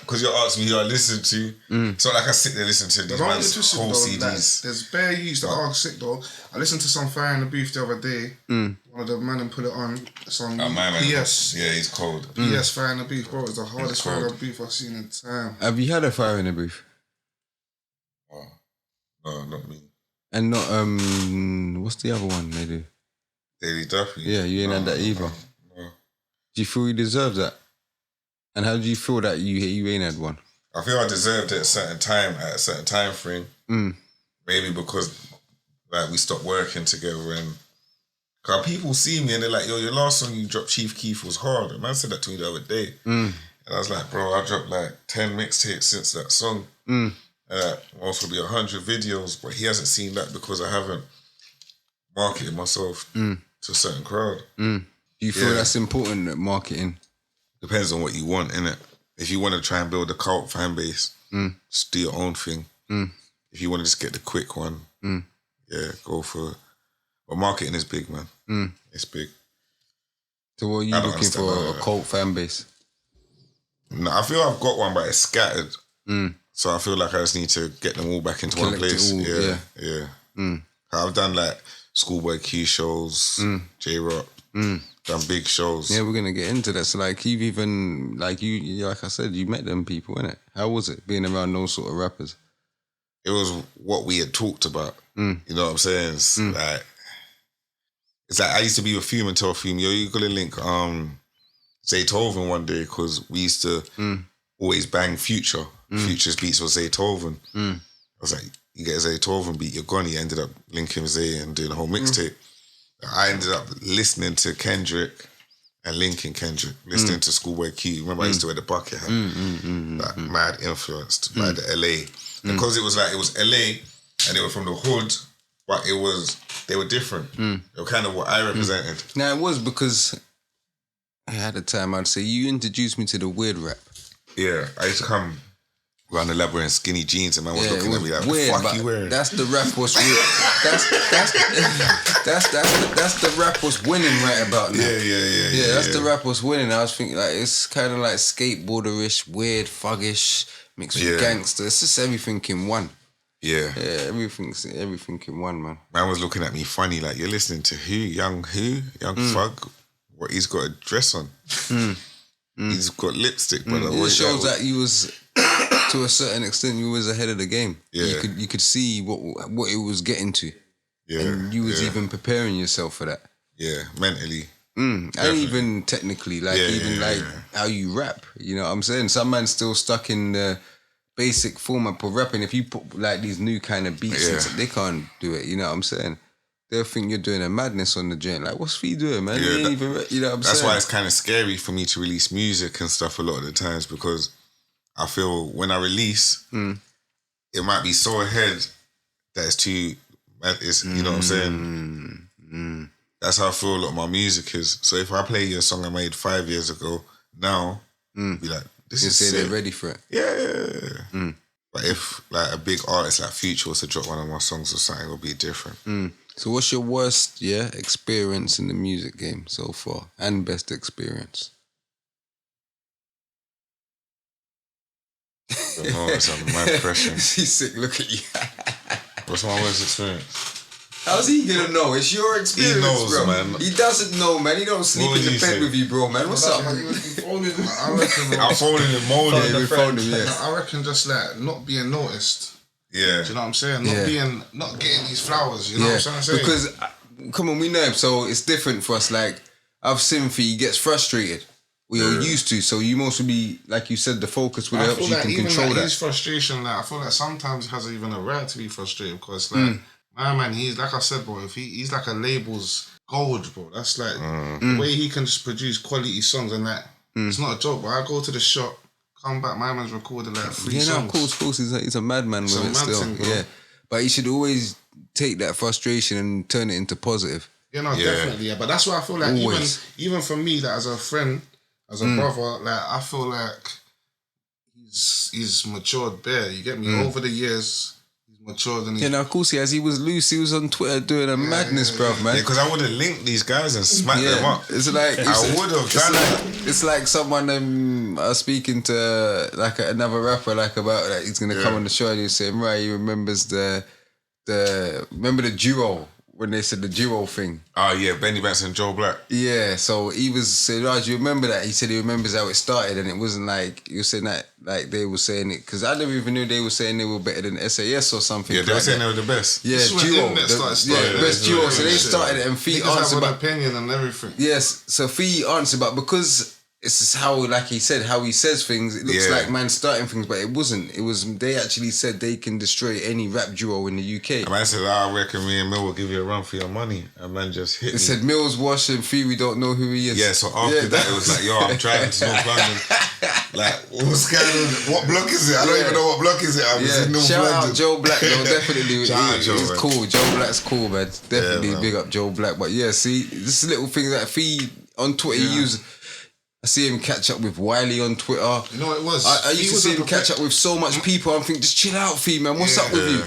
Because you're asking me who I listen to. It's not like I sit there listening to these I'm man's interested whole though. CDs. Like, there's bare youths that are sick though. I listened to some Fire in the Booth the other day. One of the man and put it on. Some My man. PS. Yeah, he's cold. PS Fire in the Booth, bro. It's the hardest cold. Fire in the Booth I've seen in time. Have you had a fire in the booth? Oh. No, not me. And not what's the other one they do? Daily Duffy. Yeah, you ain't had that either. No. Do you feel you deserve that? And how do you feel that you ain't had one? I feel I deserved it at a certain time frame. Maybe because like we stopped working together and cause people see me and they're like, yo, your last song you dropped, Chief Keef, was hard. And man said that to me the other day. And I was like, bro, I dropped like 10 mixtapes since that song. Also be 100 videos, but he hasn't seen that because I haven't marketed myself to a certain crowd. Do you feel Yeah. that's important, that marketing? Depends on what you want, innit? If you want to try and build a cult fan base, just do your own thing. If you want to just get the quick one, yeah, go for it. But marketing is big, man. It's big. So what are you I don't looking for? understand A that. cult fan base? No, I feel I've got one, but it's scattered. So I feel like I just need to get them all back into one Collect it place. all, Yeah. I've done like Schoolboy Q shows, J-Rock, done big shows. Yeah, we're gonna get into that. So like you've even like I said, you met them people, innit? How was it being around those sort of rappers? It was what we had talked about. You know what I'm saying? It's like I used to be with Fume and tell Fume, yo, you gotta link Zaytoven one day because we used to always bang Future. Future's beats was Zaytoven. I was like, you get a Zaytoven beat, you're gone. He ended up linking Zay and doing a whole mixtape. I ended up listening to Kendrick and linking Kendrick, listening to Schoolboy Q. Remember I used to wear the bucket hat. Like, mad influenced by the LA. Because it was LA and they were from the hood, but they were different. They were kind of what I represented. Now, it was because at the time, I'd say, you introduced me to the weird rap. Yeah, I used to come around the lab wearing skinny jeans and man was looking at me like, weird, what the fuck you wearing? That's the rap what's weird. That's the rap what's winning right about now. Yeah, that's the rap what's winning. I was thinking like it's kind of like skateboarderish, weird, thuggish, mixed with gangster. It's just everything in one. Yeah. Yeah, everything in one, man. Man was looking at me funny, like, you're listening to who? Young Thug? What, he's got a dress on. He's got lipstick, brother. It shows that you was, to a certain extent, you was ahead of the game. Yeah. You could see what it was getting to. Yeah. And you was even preparing yourself for that. Yeah, mentally. And even technically, how you rap. You know what I'm saying? Some man's still stuck in the basic format of rapping. If you put like these new kind of beats, they can't do it. You know what I'm saying? They'll think you're doing a madness on the joint. Like, what's Fee doing, man? Yeah, you know what I'm saying? That's why it's kind of scary for me to release music and stuff a lot of the times, because I feel when I release, it might be so ahead that it's too... you know what I'm saying? That's how I feel a lot of my music is. So if I play you a song I made 5 years ago, now, be like, this is sick. They're ready for it. Yeah. But if like a big artist like Future was to drop one of my songs or something, it would be different. So what's your worst, experience in the music game so far? And best experience? I don't know, it's under my pressure. He's sick, look at you. What's my worst experience? How's he gonna know? It's your experience, He knows, bro. man. He doesn't know, man. He don't sleep What in the would bed you with you, bro, man. What's up? I reckon. I'm phoning him molded. Yeah, we phoned him, yeah. I reckon just like not being noticed. Yeah. Do you know what I'm saying? Not getting these flowers. You know what I'm saying? Because, come on, we know him, so it's different for us. Like, I've seen he gets frustrated. We're used to, so you mostly be, like you said, the focus will help you can control that. His frustration, like, I feel like sometimes he has even a right to be frustrated because, like, my man, he's like I said, bro. If he's like a label's gold, bro. That's like the way he can just produce quality songs and that. It's not a joke. But I go to the shop, come back, my man's recorded like 3 songs. Yeah, no, of course, he's a madman with it still. Thing, but he should always take that frustration and turn it into positive. Definitely. Yeah, but that's why I feel like even for me, that as a friend, as a brother, like I feel like he's matured bare. You get me? Over the years, he's matured and of course he has. He was loose. He was on Twitter doing a madness, bruv, man. Yeah, because I would have linked these guys and smacked them up. It's like I would have done that. It's like someone speaking to like another rapper, like about like he's gonna come on the show and he's saying, right, he remembers remember the duo. When they said the duo thing. Oh, yeah, Benny Banks and Joe Black. Yeah, so he was saying, do you remember that? He said he remembers how it started and it wasn't like, he was saying that, like they were saying it, because I never even knew they were saying they were better than SAS or something. Yeah, they were saying they were the best. Yeah, duo. Best duo. So they started it and Fee answered about opinion and everything. Yes, so Fee answered, but because it's just how, like he said, how he says things, it looks like man starting things, but it wasn't. It was, they actually said they can destroy any rap duo in the UK. And man said, I reckon me and Mill will give you a run for your money. And man just hit me. It said Mill's washing Fee, we don't know who he is. Yeah, so after that it was like, yo, I'm driving to North London. Like, what's going on? What block is it? I don't even know what block is it. I'm just in North Shout London. out Joe Black, though, definitely. He's cool. Joe Black's cool, man. Definitely big up Joe Black. But yeah, see, this little thing that Fee on Twitter he used. I see him catch up with Wiley on Twitter. You know what it was? I used to see him catch up with so much people. I'm thinking, just chill out, Fee, man. What's up with you?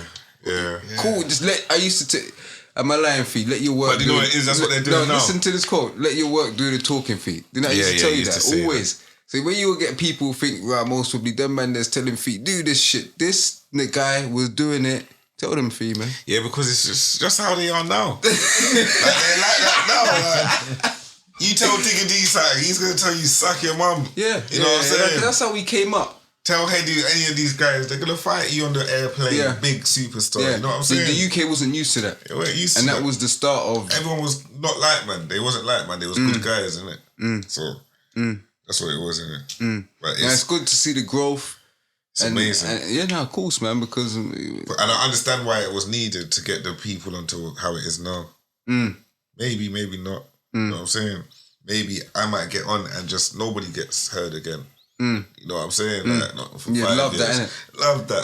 Yeah. Cool. Just I used to am I lying, Fee? Let your work. But you know what it is? That's what they're doing now. Listen to this quote. Let your work do the talking, Fee. Didn't I used to tell you that? Always. So when you get people think, right, most probably them man that's telling Fee, do this shit. This guy was doing it. Tell them, Fee, man. Yeah, because it's just how they are now. Like, they're like that now. Like, you tell Digga D something, he's going to tell you, suck your mum. Yeah. You know what I'm saying? That's how we came up. Tell Heady, any of these guys, they're going to fight you on the airplane, big superstar. You know what I'm saying? The UK wasn't used to that. They weren't used to and that. that was the start of... Everyone was not like man. They wasn't like man. They was good guys, innit? So, That's what it was, isn't it? But It's good to see the growth. It's amazing. And of course, man, because... And I understand why it was needed to get the people onto how it is now. Maybe not. You know what I'm saying? Maybe I might get on and just nobody gets heard again. You know what I'm saying? Like, not for 5 love years. that, innit? Love that.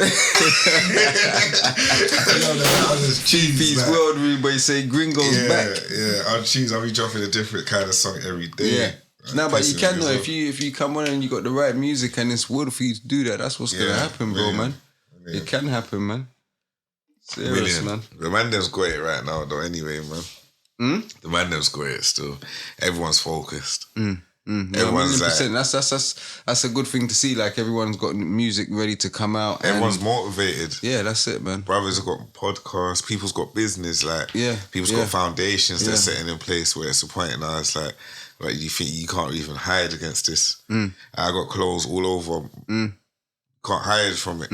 Cheapy's world, but you say Gringo's back. Yeah, I'll be dropping a different kind of song every day. Yeah. No, but you can though. If you come on and you got the right music and it's wood for you to do that, that's what's gonna happen, bro, man. It can happen, man. Serious, man. The man them's got it right now, though. Anyway, man. The man them's got it still. Everyone's focused. Everyone's like, that's a good thing to see. Like everyone's got music ready to come out. Everyone's motivated. Yeah, that's it, man. Brothers have got podcasts. People's got business. Like people's got foundations they're setting in place where it's a point now. It's like you think you can't even hide against this. I got clothes all over. Can't hide from it.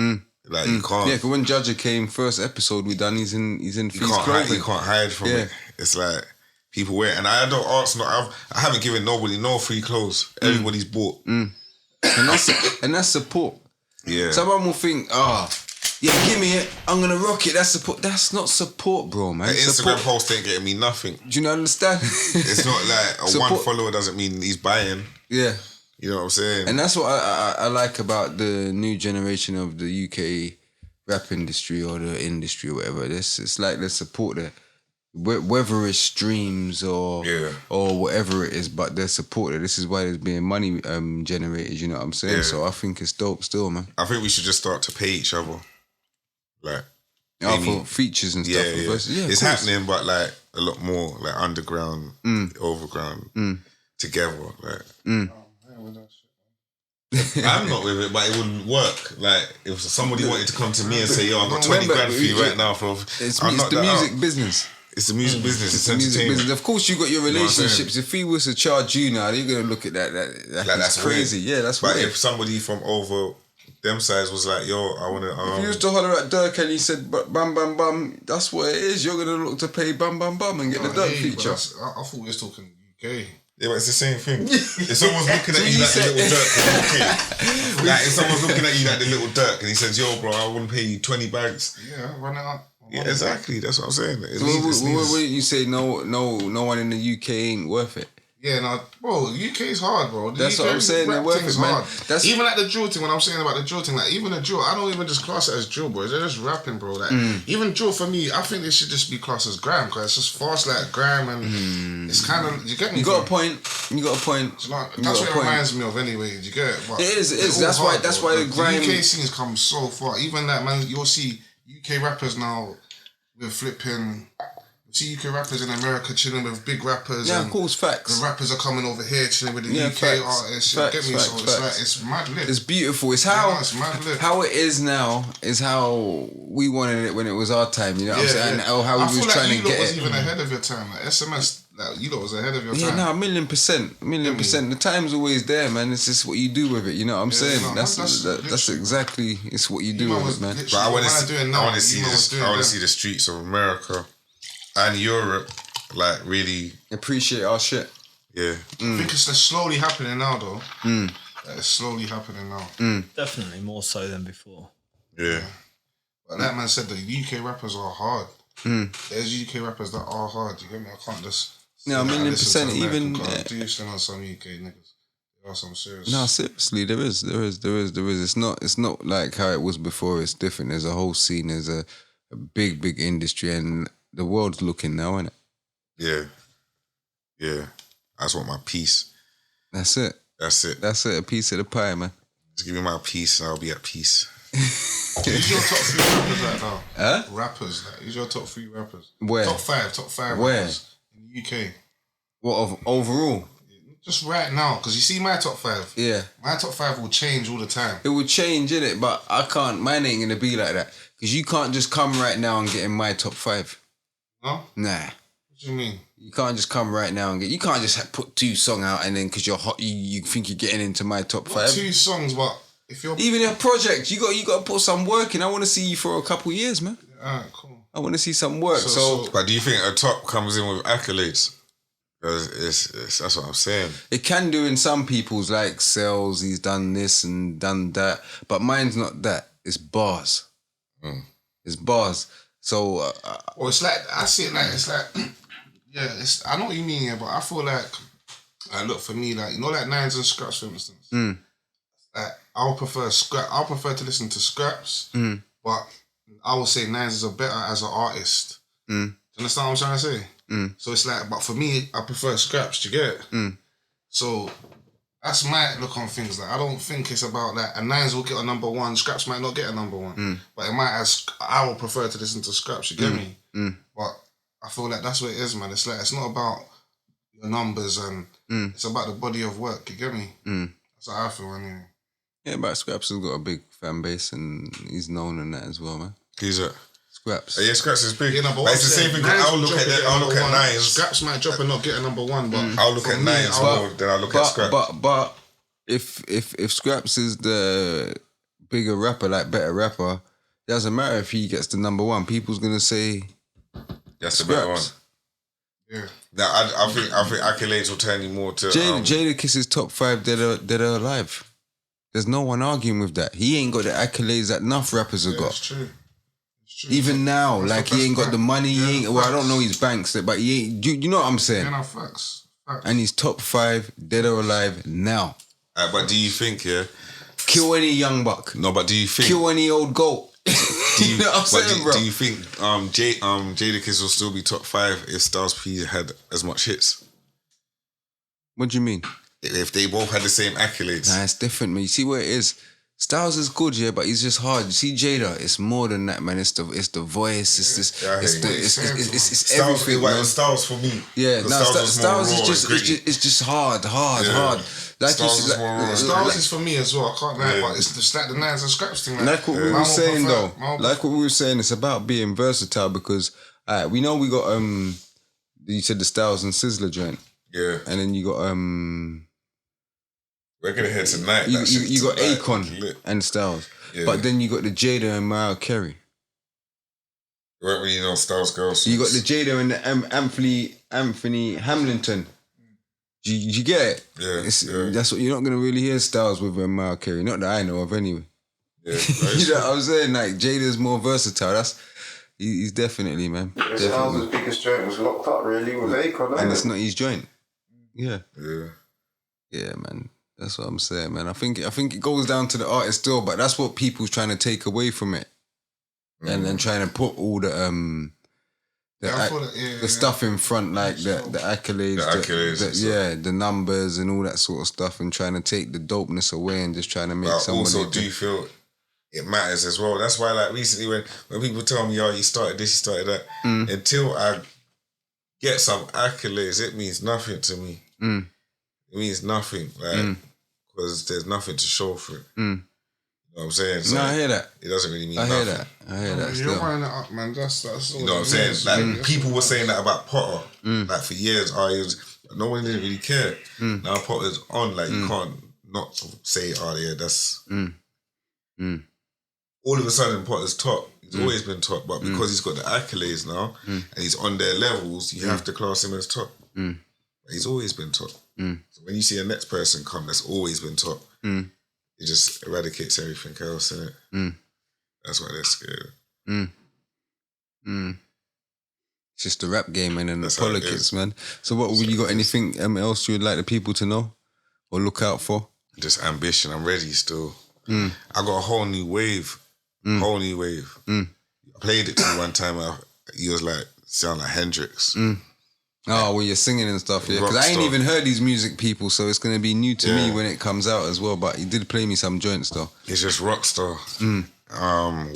Like you can't. Yeah, because when Judger came, first episode we done, he's in Feast clothing. You can't hide from it. It's like people wear it. And I don't ask. I haven't given nobody no free clothes. Everybody's bought. And that's support. Yeah. Someone will think, give me it. I'm gonna rock it. That's support. That's not support, bro, man. An Instagram post ain't getting me nothing. Do you not understand? It's not like one follower doesn't mean he's buying. Yeah. You know what I'm saying? And that's what I like about the new generation of the UK rap industry or the industry or whatever. It's like they support it. Whether it's streams or whatever it is, but they're supported. This is why there's being money generated, you know what I'm saying? So I think it's dope still, man. I think we should just start to pay each other. Like for features and stuff. It's happening, but like a lot more like underground, overground, together. Like I'm not with it, but it wouldn't work. Like if somebody wanted to come to me and say, "Yo, I've got 20 grand for you right now," it's the music business. It's the music business. It's the music entertainment. business. Of course, you got your relationships. If he was to charge you now, you're gonna look at that. That's crazy. Weird. Yeah, that's but weird. If somebody from over them sides was like, "Yo, I wanna," if you used to holler at Dirk and he said, "Bam, bam, bam," that's what it is. You're gonna look to pay bam, bam, bam and get the Dirk feature. I thought we was talking UK. Yeah, but it's the same thing. If someone's looking at you like the little Dirk, like if someone's looking at you like the little Dirk and he says, "Yo, bro, I want to pay you 20 bags." Yeah, run it up. Yeah, exactly. That's what I'm saying. What you say? No one in the UK ain't worth it. Yeah, no, bro, UK is hard, bro. That's what I'm saying. They're worth it, man. That's even like the drill thing. When I'm saying about the drill thing, like even the drill, I don't even just class it as drill, bro. They're just rapping, bro. Like even drill for me, I think they should just be classed as grime because it's just fast like grime and it's kind of you get me. You got a point. You got a point. That's what it reminds me of, anyway. You get it? But it is. That's why the grime. The UK scene's come so far. Even that, man, you'll see UK rappers now with flipping. See UK rappers in America chilling with big rappers. Yeah, of course, facts. The rappers are coming over here chilling with the UK artists. Get me? So it's like it's mad lit. It's beautiful. It's how it is now. Is how we wanted it when it was our time. You know what I'm saying? And how we was trying to get it. You lot was even ahead of your time. Like SMS, like you lot was ahead of your time. Yeah, no, 1,000,000%. The time's always there, man. It's just what you do with it. You know what I'm saying? No, that's exactly. It's what you do with it, man. But I want to see the streets of America and Europe, like, really appreciate our shit. Yeah. I think it's slowly happening now, though. It's slowly happening now. Definitely more so than before. Yeah. But that man said the UK rappers are hard. There's UK rappers that are hard. You get me? I can't just. No, 1,000,000%. Even. Do you listen on some UK niggas? There are some serious. No, seriously, there is. It's not like how it was before. It's different. There's a whole scene. There's a big industry, and the world's looking now, isn't it? Yeah. I just want my piece. That's it. A piece of the pie, man. Just give me my piece and I'll be at peace. Who's your top 3 rappers right now? Huh? Rappers, like, who's your top 3 rappers? Where? Top 5 Where? rappers in the UK. What, of overall? Just right now, because you see my top 5. Yeah. My top 5 will change all the time. It will change, innit? But mine ain't going to be like that. Because you can't just come right now and get in my top 5. No? Nah. What do you mean? You can't just come right now and you can't just put 2 songs out and then because you're hot, you think you're getting into my top 5. 2 songs, but if you're... Even a project, you got to put some work in. I want to see you for a couple of years, man. Alright, cool. I want to see some work. So, but do you think a top comes in with accolades? That's what I'm saying. It can do in some people's, like Cells, he's done this and done that. But mine's not that. It's bars. It's bars. So... Well, it's like, I see it like, it's like, yeah, I know what you mean, yeah, but I feel like, look, for me, like, you know, like Nines and Scraps, for instance. Like, I'll prefer to listen to Scraps, but I would say Nines is better as an artist. Do you understand what I'm trying to say? So it's like, but for me, I prefer Scraps. Do you get it? So that's my look on things. Like, I don't think it's about that. And Nines will get a number one. Scraps might not get a number one, but it might. I would prefer to listen to Scraps. You get me? But I feel like that's what it is, man. It's like, it's not about your numbers and it's about the body of work. You get me? That's how I feel anyway. Yeah, but Scraps has got a big fan base and he's known in that as well, man. Who's that? Scraps. Yeah, Scraps is big. Yeah, no, but it's the same thing. I'll look at Nines. Scraps might drop and not get a number one, but I'll look at Nines more than I'll look at Scraps. But if Scraps is the bigger rapper, like better rapper, it doesn't matter if he gets the number one. People's gonna say that's the better one. Yeah. Now I think accolades will turn you more to Jadakiss is top 5 dead or alive. There's no one arguing with that. He ain't got the accolades that enough rappers have got. That's true. Even now, that's like he ain't got the money. He ain't. Well, I don't know his banks, but he ain't. You know what I'm saying? Yeah, no, facts. And he's top 5 dead or alive now. But do you think, kill any young buck? No, but do you think kill any old goat? You know what I'm saying, bro? Do you think Jadakiss will still be top 5 if Styles P had as much hits? What do you mean? If they both had the same accolades. Nah, it's different, man. You see where it is? Styles is good, yeah, but he's just hard. You see Jada, it's more than that, man. It's the voice, it's everything. But Styles for me. Yeah, Styles is just hard. Like Styles is for me as well. I can't lie, but it's just like the Nines and Scraps thing. Like what we were saying though. Like what we were saying, it's about being versatile because we know we got you said the Styles and Sizzler joint. Yeah. And then you got we're gonna head tonight. You got Akon and Styles. Yeah. But then you got the Jada and Mariah Carey. You weren't really know Styles girls. So you got the Jada and the Anthony Hamilton. Do you get it? Yeah, That's what you're not gonna really hear Styles with Mariah Carey. Not that I know of anyway. Yeah, you know what I'm saying? Like Jada's more versatile. He's definitely, man. Yeah, Styles' biggest joint was Locked Up, really, with Akon. And it's not his joint. Yeah. Yeah, man. That's what I'm saying, man. I think it goes down to the artist still, but that's what people's trying to take away from it, and then trying to put all the stuff in front, like the accolades, the numbers and all that sort of stuff, and trying to take the dopeness away and just trying to make somebody. Also, do you feel it matters as well? That's why, like recently, when people tell me, "Oh, you started this, you started that," until I get some accolades, it means nothing to me. It means nothing, like, because there's nothing to show for it. You know what I'm saying? So I hear that. It doesn't really mean I nothing. I hear that. You're running it up, man. That's you know what I'm saying? Like, people were saying that about Potter. Like, for years, no one didn't really care. Now Potter's on, like, you can't not say, oh, yeah, that's... All of a sudden, Potter's top. He's always been top, but because he's got the accolades now, and he's on their levels, you have to class him as top. He's always been top. So when you see a next person come that's always been top, it just eradicates everything else, innit? That's why they're scared. It's just the rap game and then the politics, man. So what, you got anything else you would like the people to know or look out for? Just ambition. I'm ready still. I got a whole new wave. I played it to you one time. He was like, sound like Hendrix. Oh, when you're singing and stuff, yeah. Because I ain't even heard these music people, so it's going to be new to me when it comes out as well. But he did play me some joints though. It's just rockstar.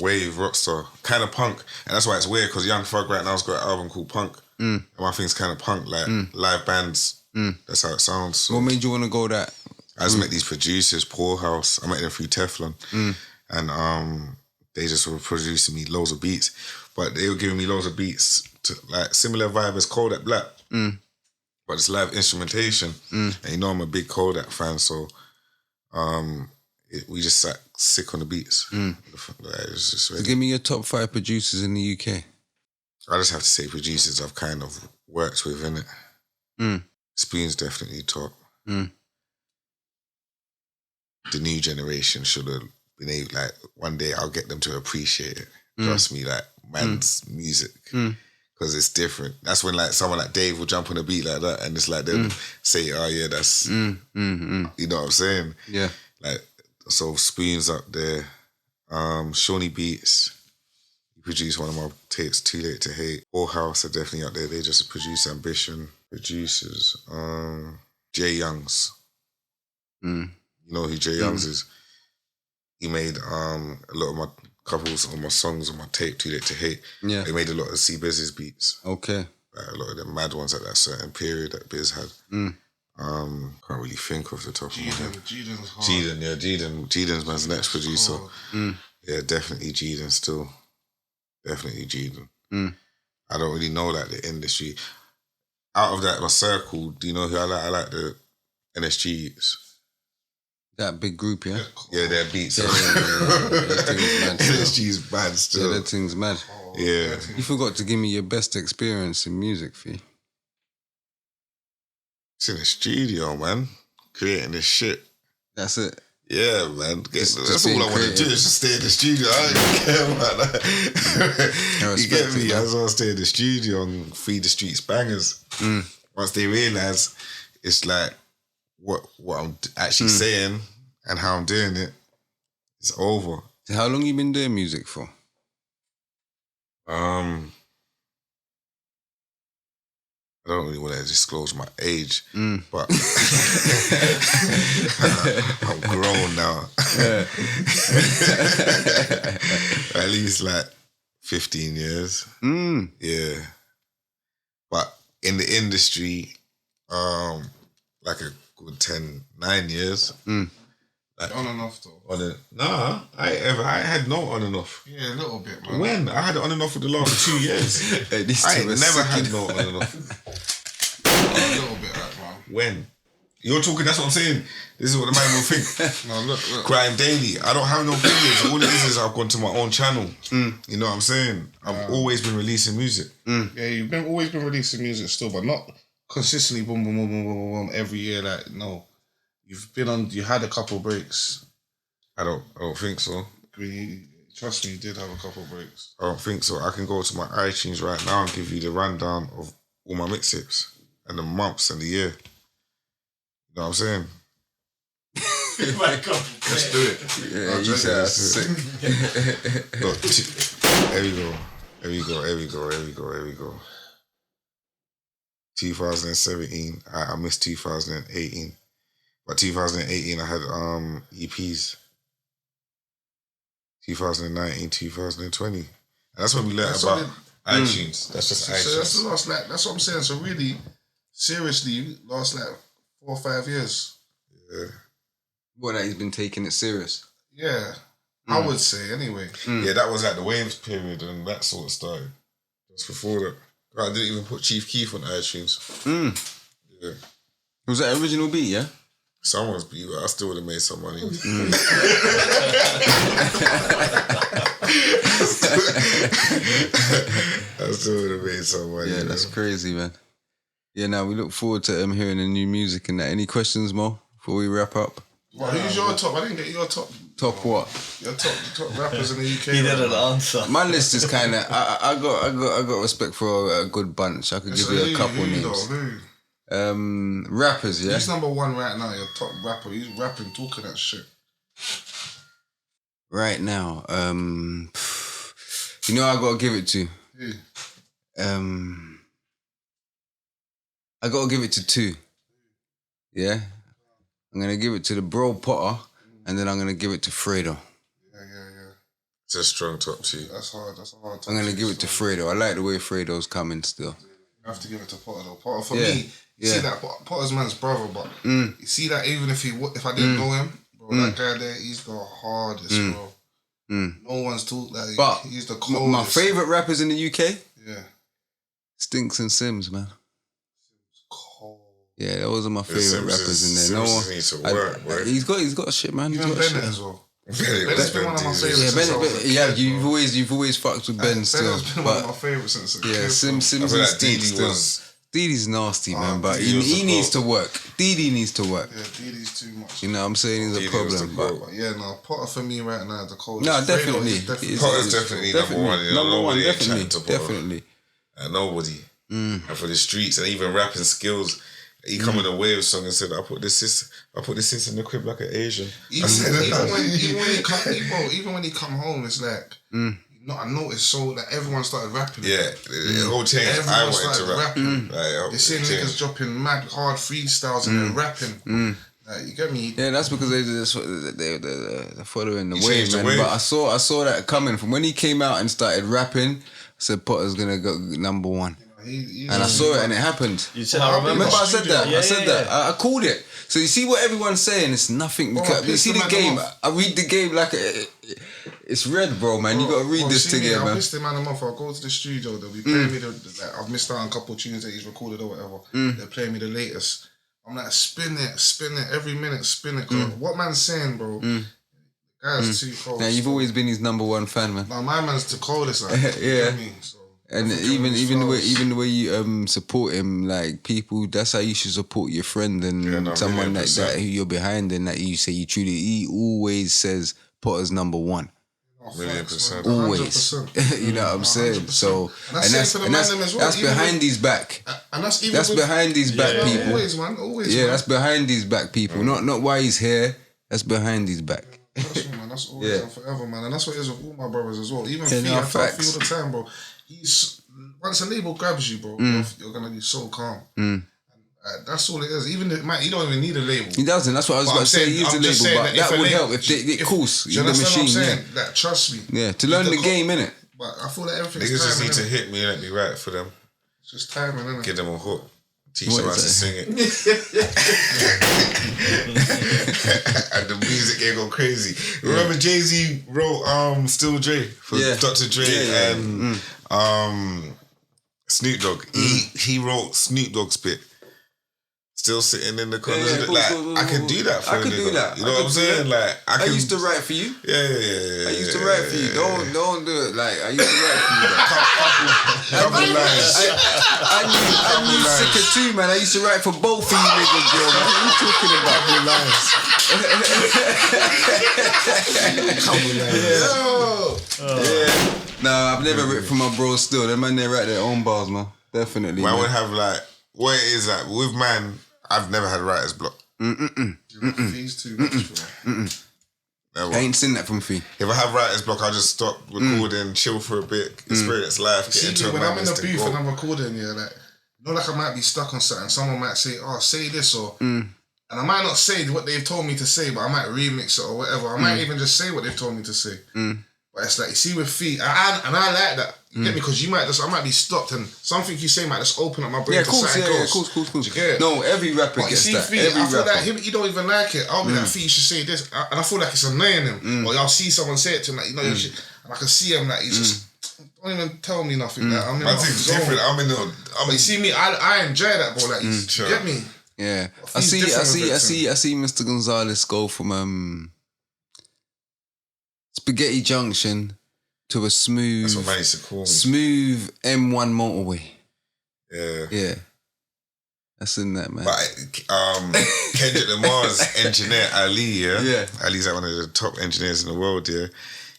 Wave, rockstar. Kind of punk. And that's why it's weird, because Young Thug right now has got an album called Punk. And my thing's kind of punk, like live bands. That's how it sounds. So what made you want to go that? I just met these producers, Poor House. I met them through Teflon. And they just were producing me loads of beats. But they were giving me loads of beats to, like, similar vibe as Kodak Black. But it's live instrumentation. And you know I'm a big Kodak fan, so we just sat sick on the beats. So give me your top 5 producers in the UK. I just have to say producers I've kind of worked with, innit? Spoon's definitely top. Mm. The new generation should have been able, like, one day I'll get them to appreciate it. Trust me, like, man's music. Because it's different. That's when, like, someone like Dave will jump on a beat like that and it's like they'll say, oh yeah, that's, you know what I'm saying? Yeah. Like, so Spoon's up there. Shawnee Beats, he produced one of my tapes, Too Late to Hate. All House are definitely up there. They just produce Ambition. Producers. Jay Youngs. You know who Jay Youngs is? He made a lot of my couples on my songs on my tape, Too Late to Hate. Yeah. They made a lot of C-Biz's beats. Okay. Like, a lot of the mad ones at that certain period that Biz had. Can't really think off the top of my head. Jiden's hard. Jiden's man's next producer. Yeah, definitely Jiden still. Definitely Jiden. I don't really know, like, the industry. Out of that, my circle, do you know who I like? I like the NSGs. That big group, yeah? Yeah, their beats. Yeah. That thing is mad still. NSG's bad still. Yeah, that thing's mad. Yeah. You forgot to give me your best experience in music, Fee. It's in the studio, man. Creating this shit. That's it. Yeah, man. Just That's being all I want to do creative. is just stay in the studio. I don't even care about that. I You respect get me? it, I man. just want to stay in the studio and feed the streets bangers. Once they realise it's like what I'm actually saying and how I'm doing it, it's over. So how long you been doing music for? I don't really want to disclose my age, but I'm grown now. At least like 15 years. Yeah. But in the industry, like a good 9 years. Like, On and off though. I had no on and off. Yeah, a little bit, man. When? I had it on and off for the last 2 years. Hey, these I two ain't are never sick, had you know. no on and off. A little bit, like, man. When? You're talking, that's what I'm saying. This is what the man will think. No, look. Crime Daily. I don't have no videos. All it is I've gone to my own channel. You know what I'm saying? I've always been releasing music. Yeah, you've always been releasing music still, but not consistently boom, boom, boom, boom, boom, boom, boom, every year. Like, no. You had a couple breaks. I don't think so. Trust me, you did have a couple breaks. I don't think so. I can go to my iTunes right now and give you the rundown of all my mixtapes and the months and the year. You know what I'm saying? Let's do it. Yeah, you said that's sick. Look, here we go. 2017. I missed 2018. But 2018 I had EPs. 2019, 2020. And that's when we learned about iTunes. That's just iTunes. So that's the last, like, that's what I'm saying. So really, seriously, last like 4 or 5 years. Yeah. What, that he's been taking it serious? Yeah, I would say anyway. Yeah, that was like the waves period and that sort of started. Just before that. I didn't even put Chief Keef on iTunes. Yeah. Was that original beat, yeah? Someone's beat, but I still would have made some money. I still would have made some money. Yeah, that's crazy, man. Yeah, now we look forward to hearing the new music and that. Any questions, Mo, before we wrap up? Well, who's your top? I didn't get your top. Top what? Your top rappers in the UK. He right didn't now. answer. My list is kind of. I got respect for a good bunch. I could give you a couple names. Who? Rappers, yeah. Who's number one right now? Your top rapper. Who's rapping, talking that shit? Right now, you know, I gotta give it to. Who? I gotta give it to two. Yeah, I'm gonna give it to the Bro Potter, and then I'm gonna give it to Fredo. Yeah. It's a strong top two. That's hard. That's a hard. I'm gonna give it to Fredo. I like the way Fredo's coming still. You have to give it to Potter though. Potter for Yeah. me. You see that Potter's man's brother, but Mm. you see that even if I didn't know him, bro, that guy there, he's the hardest, bro. No one's talked like But he's the coldest. my favorite rappers in the UK, Yeah. Stinks and Sims, man. Cold. Yeah, those are my favorite Sims rappers in there. No Sims one. needs to work, bro. He's got shit, man. He's Even got Bennett shit. as well. Very Bennett's been one of my dude. favourites. Yeah, since I was Bennett. a Yeah, kid, you've bro. always fucked with Ben still, Bennett's been one of my but favourites since a yeah, kid. Sims I and feel like Stinks Dealey still. was Didi's nasty, man, but Didi was he the needs to goat. work. Didi needs to work. Yeah, Didi's too much. You know what I'm saying? He's a Didi was the problem. goat. But yeah, no, Potter for me right now, the coldest. No, Fredo definitely. is definitely. Potter's definitely number one. You know, Number one, nobody ain't definitely. chatting to Potter. Definitely. And nobody. And for the streets and even rapping skills, he come in a wave song and said, I put this in the crib like an Asian. Even when he come home, it's like I noticed so that everyone started rapping. Yeah, the whole change. Everyone I wanted to started rap. rapping. Like, They see niggas dropping mad hard freestyles and they're rapping. Like, you get me? Yeah, that's because they're following the He wave, changed the man. wave. But I saw that coming from when he came out and started rapping. I said Potter's gonna go number one. He's And I saw it and it happened. You said, I remember. Remember I said that? Yeah, I said yeah, that. I called it. So you see what everyone's saying? It's nothing. Bro, You see the piss the game. man off. I read the game like it's red, bro, man. You gotta read this together, I'll man. miss the man a month. I'll go to the studio. They'll be playing me I've missed out on a couple of tunes that he's recorded or whatever. They're playing me the latest. I'm like, spin it every minute, spin it. What man's saying, bro? Guy's too cold. Now you've always been his number one fan, man. Now my man's the coldest. Like, Yeah. you know what I mean? So, And even the way you support him, like people, that's how you should support your friend and someone like that who you're behind and that you say you truly. He always says Potter's number one. $1,000,000%. Always. You know what I'm saying? 100%. So And that's behind his back. And that's even That's behind his back, people. Always, man. Always. Yeah, man. that's behind his back, people. Not why he's here. That's behind his back. That's what, man. That's always and forever, man. And that's what it is with all my brothers as well. Even Yeah, Fee, no, I tell facts. Fee all the time, bro. He's once a label grabs you, bro, you're gonna be so calm. That's all it is. Even he don't even need a label. He doesn't. That's what I was But about I'm to say. saying- Use the I'm just label, saying but that if that a would label- help if of course, Do you the understand what I'm machine. saying? Like, trust me. Yeah, to learn the game, innit? But I feel that everything's Niggas just timing, need to innit? hit me and let me write for them. It's just timing, innit? Give them a hook. Teach What them how is to that? sing it. And the music ain't go crazy. Remember Jay-Z wrote Still Dre for Yeah. Dr. Dre Yeah. and Snoop Dogg. He wrote Snoop Dogg's bit. Still sitting in the corner. Yeah, cool, like cool, I can do that for I a could nigga. do that. You know I what I'm could do saying? that. Like I I can used to write for you. Yeah. I used to write for you. Don't do it. Like I used to write for you. Couple lines. I need sicker too, man. I used to write for both of you niggas, bro. Man. What are you talking about? Couple lines. Yeah. Nah, I've never written for my bros still. Them man, they write their own bars, man. Definitely. Man Man. would have like what it is like with man. I've never had writer's block. Fee's too much, bro. Never. I ain't seen that from Fee. If I have writer's block, I'll just stop recording, chill for a bit, experience life, get See into me a when I'm in the madness, then booth go. and I'm recording, like, like I might be stuck on something. Someone might say, "Oh, say this," or and I might not say what they've told me to say, but I might remix it or whatever. I might even just say what they've told me to say. But it's like, you see with Feet, and I like that. You get me? Because I might be stopped and something you say might just open up my brain Yeah, to cool. something Yeah, else. cool. Do you get it? No, every rapper But you gets see, that. Feet, Every I feel rapper. like he don't even like it. I'll be like, Feet, you should say this. And I feel like it's annoying him. Or I'll see someone say it to him, like, you should, and I can see him, like, he's just, don't even tell me nothing. Like, I'm in I my think it's zone. different. But you see me, I enjoy that, bro. Like, sure. you get me? Yeah, I Fee's see different with it, I see Mr. Gonzales go from Spaghetti Junction to a smooth That's what man used to call me. smooth M1 motorway. Yeah. Yeah, that's in that, man. But Kendrick Lamar's engineer Ali, Yeah. Ali's like one of the top engineers in the world. Yeah,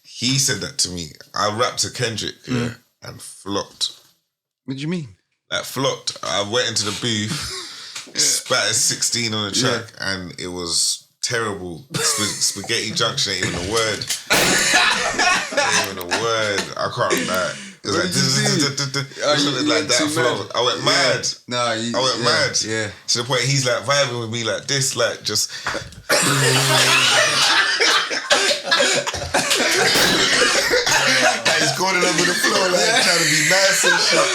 he said that to me. I rapped to Kendrick, and flopped. What do you mean? Like flopped. I went into the booth, spat a 16 on the track, and it was terrible. Spaghetti Junction ain't even a word. Ain't even a word. I can't like. It was What like did you this, like that too flow. mad? I went mad. Nah, I went mad. Yeah. To the point he's like vibing with me like this, like just. He's going over the floor like trying to be nice and shit.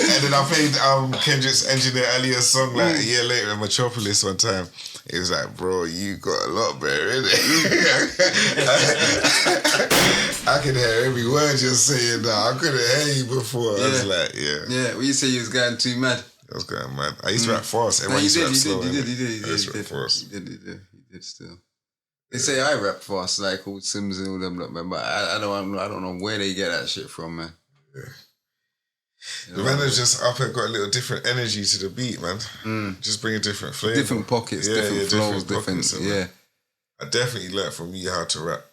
And then I played Kendrick's engineer Ali a song like a year later in Metropolis one time. He was like, bro, you got a lot better, innit? I can hear every word you're saying now. I couldn't hear you before. I was like, Yeah, when you say you was going too mad. I was going mad. I used to rap fast. No, Everyone you used to did, rap you slow. did, you innit? did, I used to rap fast. you did still. They say I rap fast, like all Sims and all them, lot, man. But I don't know where they get that shit from, man. The man is just up and got a little different energy to the beat, man. Just bring a different flavour. Different pockets, different flows, different. pockets, Yeah. I definitely learned from you how to rap.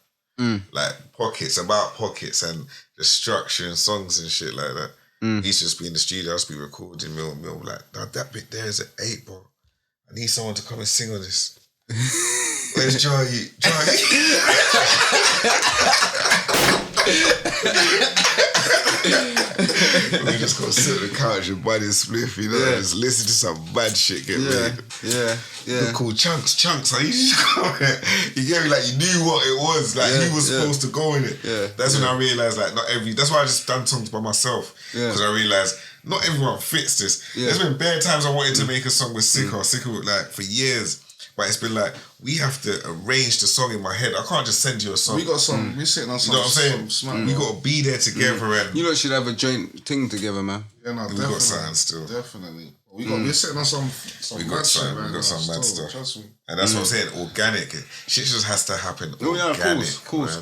Like about pockets and the structure and songs and shit like that. He used to just be in the studio, I used to be recording, like, that bit there is an 8, bro. I need someone to come and sing on this. Where's Joy? We just go sit on the couch and buy this spliff, you know, and just listen to some bad shit get made. Yeah. They're called chunks. I used to go in it. You get me, like, you knew what it was, like, he was supposed to go in it. That's when I realised, like, that's why I just done songs by myself. Because I realised not everyone fits this. There's been bare times I wanted to make a song with Sicko like, for years. But it's been like, we have to arrange the song in my head. I can't just send you a song. We got some, we're sitting on some. You know what I'm saying? We got to be there together and... You lot should have a joint thing together, man. Yeah, no, we got something still. Definitely. We're sitting on some we got something. We got some mad stuff. Trust me. And that's what I'm saying, organic. Shit just has to happen organic. Of course.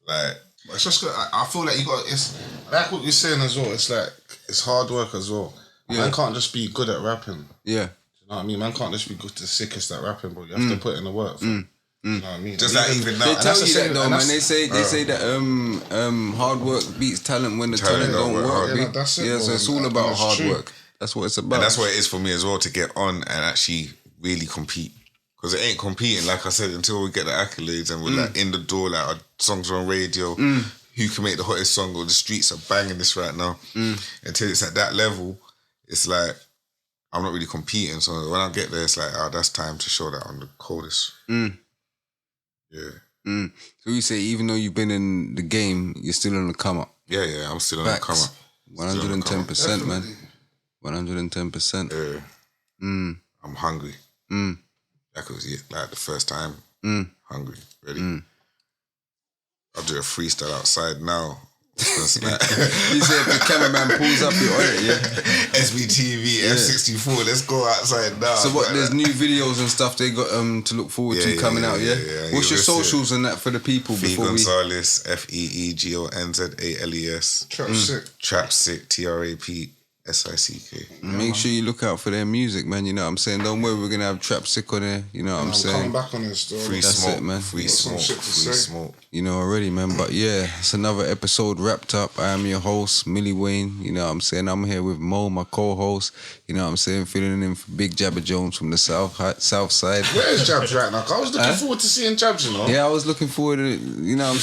Like... It's just good. I feel like it's like what you're saying as well. It's like, it's hard work as well. Man can't just be good at rapping. Yeah. You know what I mean? Man can't just be good to the sickest at rapping, bro. You have to put in the work. You know what I mean? Just like even now. They tell you that though, man. They say that hard work beats talent when the talent don't work. Yeah, that's it, yeah, so it's all about hard work. That's what it's about. And that's what it is for me as well, to get on and actually really compete. Because it ain't competing, like I said, until we get the accolades and we're like in the door, like our songs are on radio, who can make the hottest song, or the streets are banging this right now. Until it's at that level, it's like, I'm not really competing. So when I get there, it's like, that's time to show that I'm the coldest. Yeah. So you say, even though you've been in the game, you're still on the come up. Yeah, I'm still on the come up. 110%, man. 110%. Yeah. I'm hungry. That was it, like the first time. Hungry, ready. I'll do a freestyle outside now. He said if the cameraman pulls up, you're on it, yeah? SBTV, F64, let's go outside now. So what, there's new videos and stuff they got to look forward to coming out, yeah? What's your socials and that for the people before Gonzales, Feegonzales. Trap Sick, TRAPSICK. Make sure you look out for their music, man. You know what I'm saying? Don't worry, we're going to have Trap Sick on there. You know what I'm saying? Coming back on this still. Free smoke. You know already, man. But yeah, it's another episode wrapped up. I am your host, Millie Wayne. You know what I'm saying? I'm here with Mo, my co-host. You know what I'm saying? Filling in for Big Jabba Jones from the south side. Where is Jabs right now? I was looking forward to seeing Jabs, you know? Yeah, I was looking forward to it. You know what I'm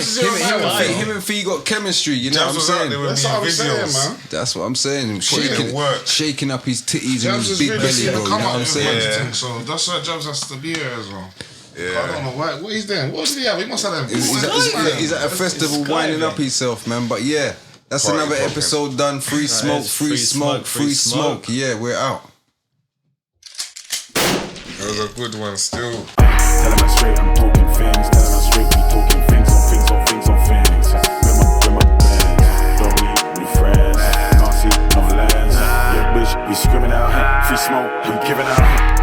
saying? Him and Fee got chemistry. You know what I'm saying? That's what I'm saying, man. That's what I'm saying. Shaking up his titties and Jabs his big belly, bro. You know what I'm saying? So that's why Jabs has to be here as well. Yeah. I don't know why. What he's doing? What did he have? He must have them. He's at a festival winding up himself, man. But yeah, that's another episode done. Free smoke. Yeah, we're out. That was a good one still. Tell him I'm straight, I'm talking things. Tell him I'm straight, we talking things on things on things on things. With my bands, don't we friends. Can't see no lands. Yeah, bitch, we screaming out. Free smoke, I'm giving out.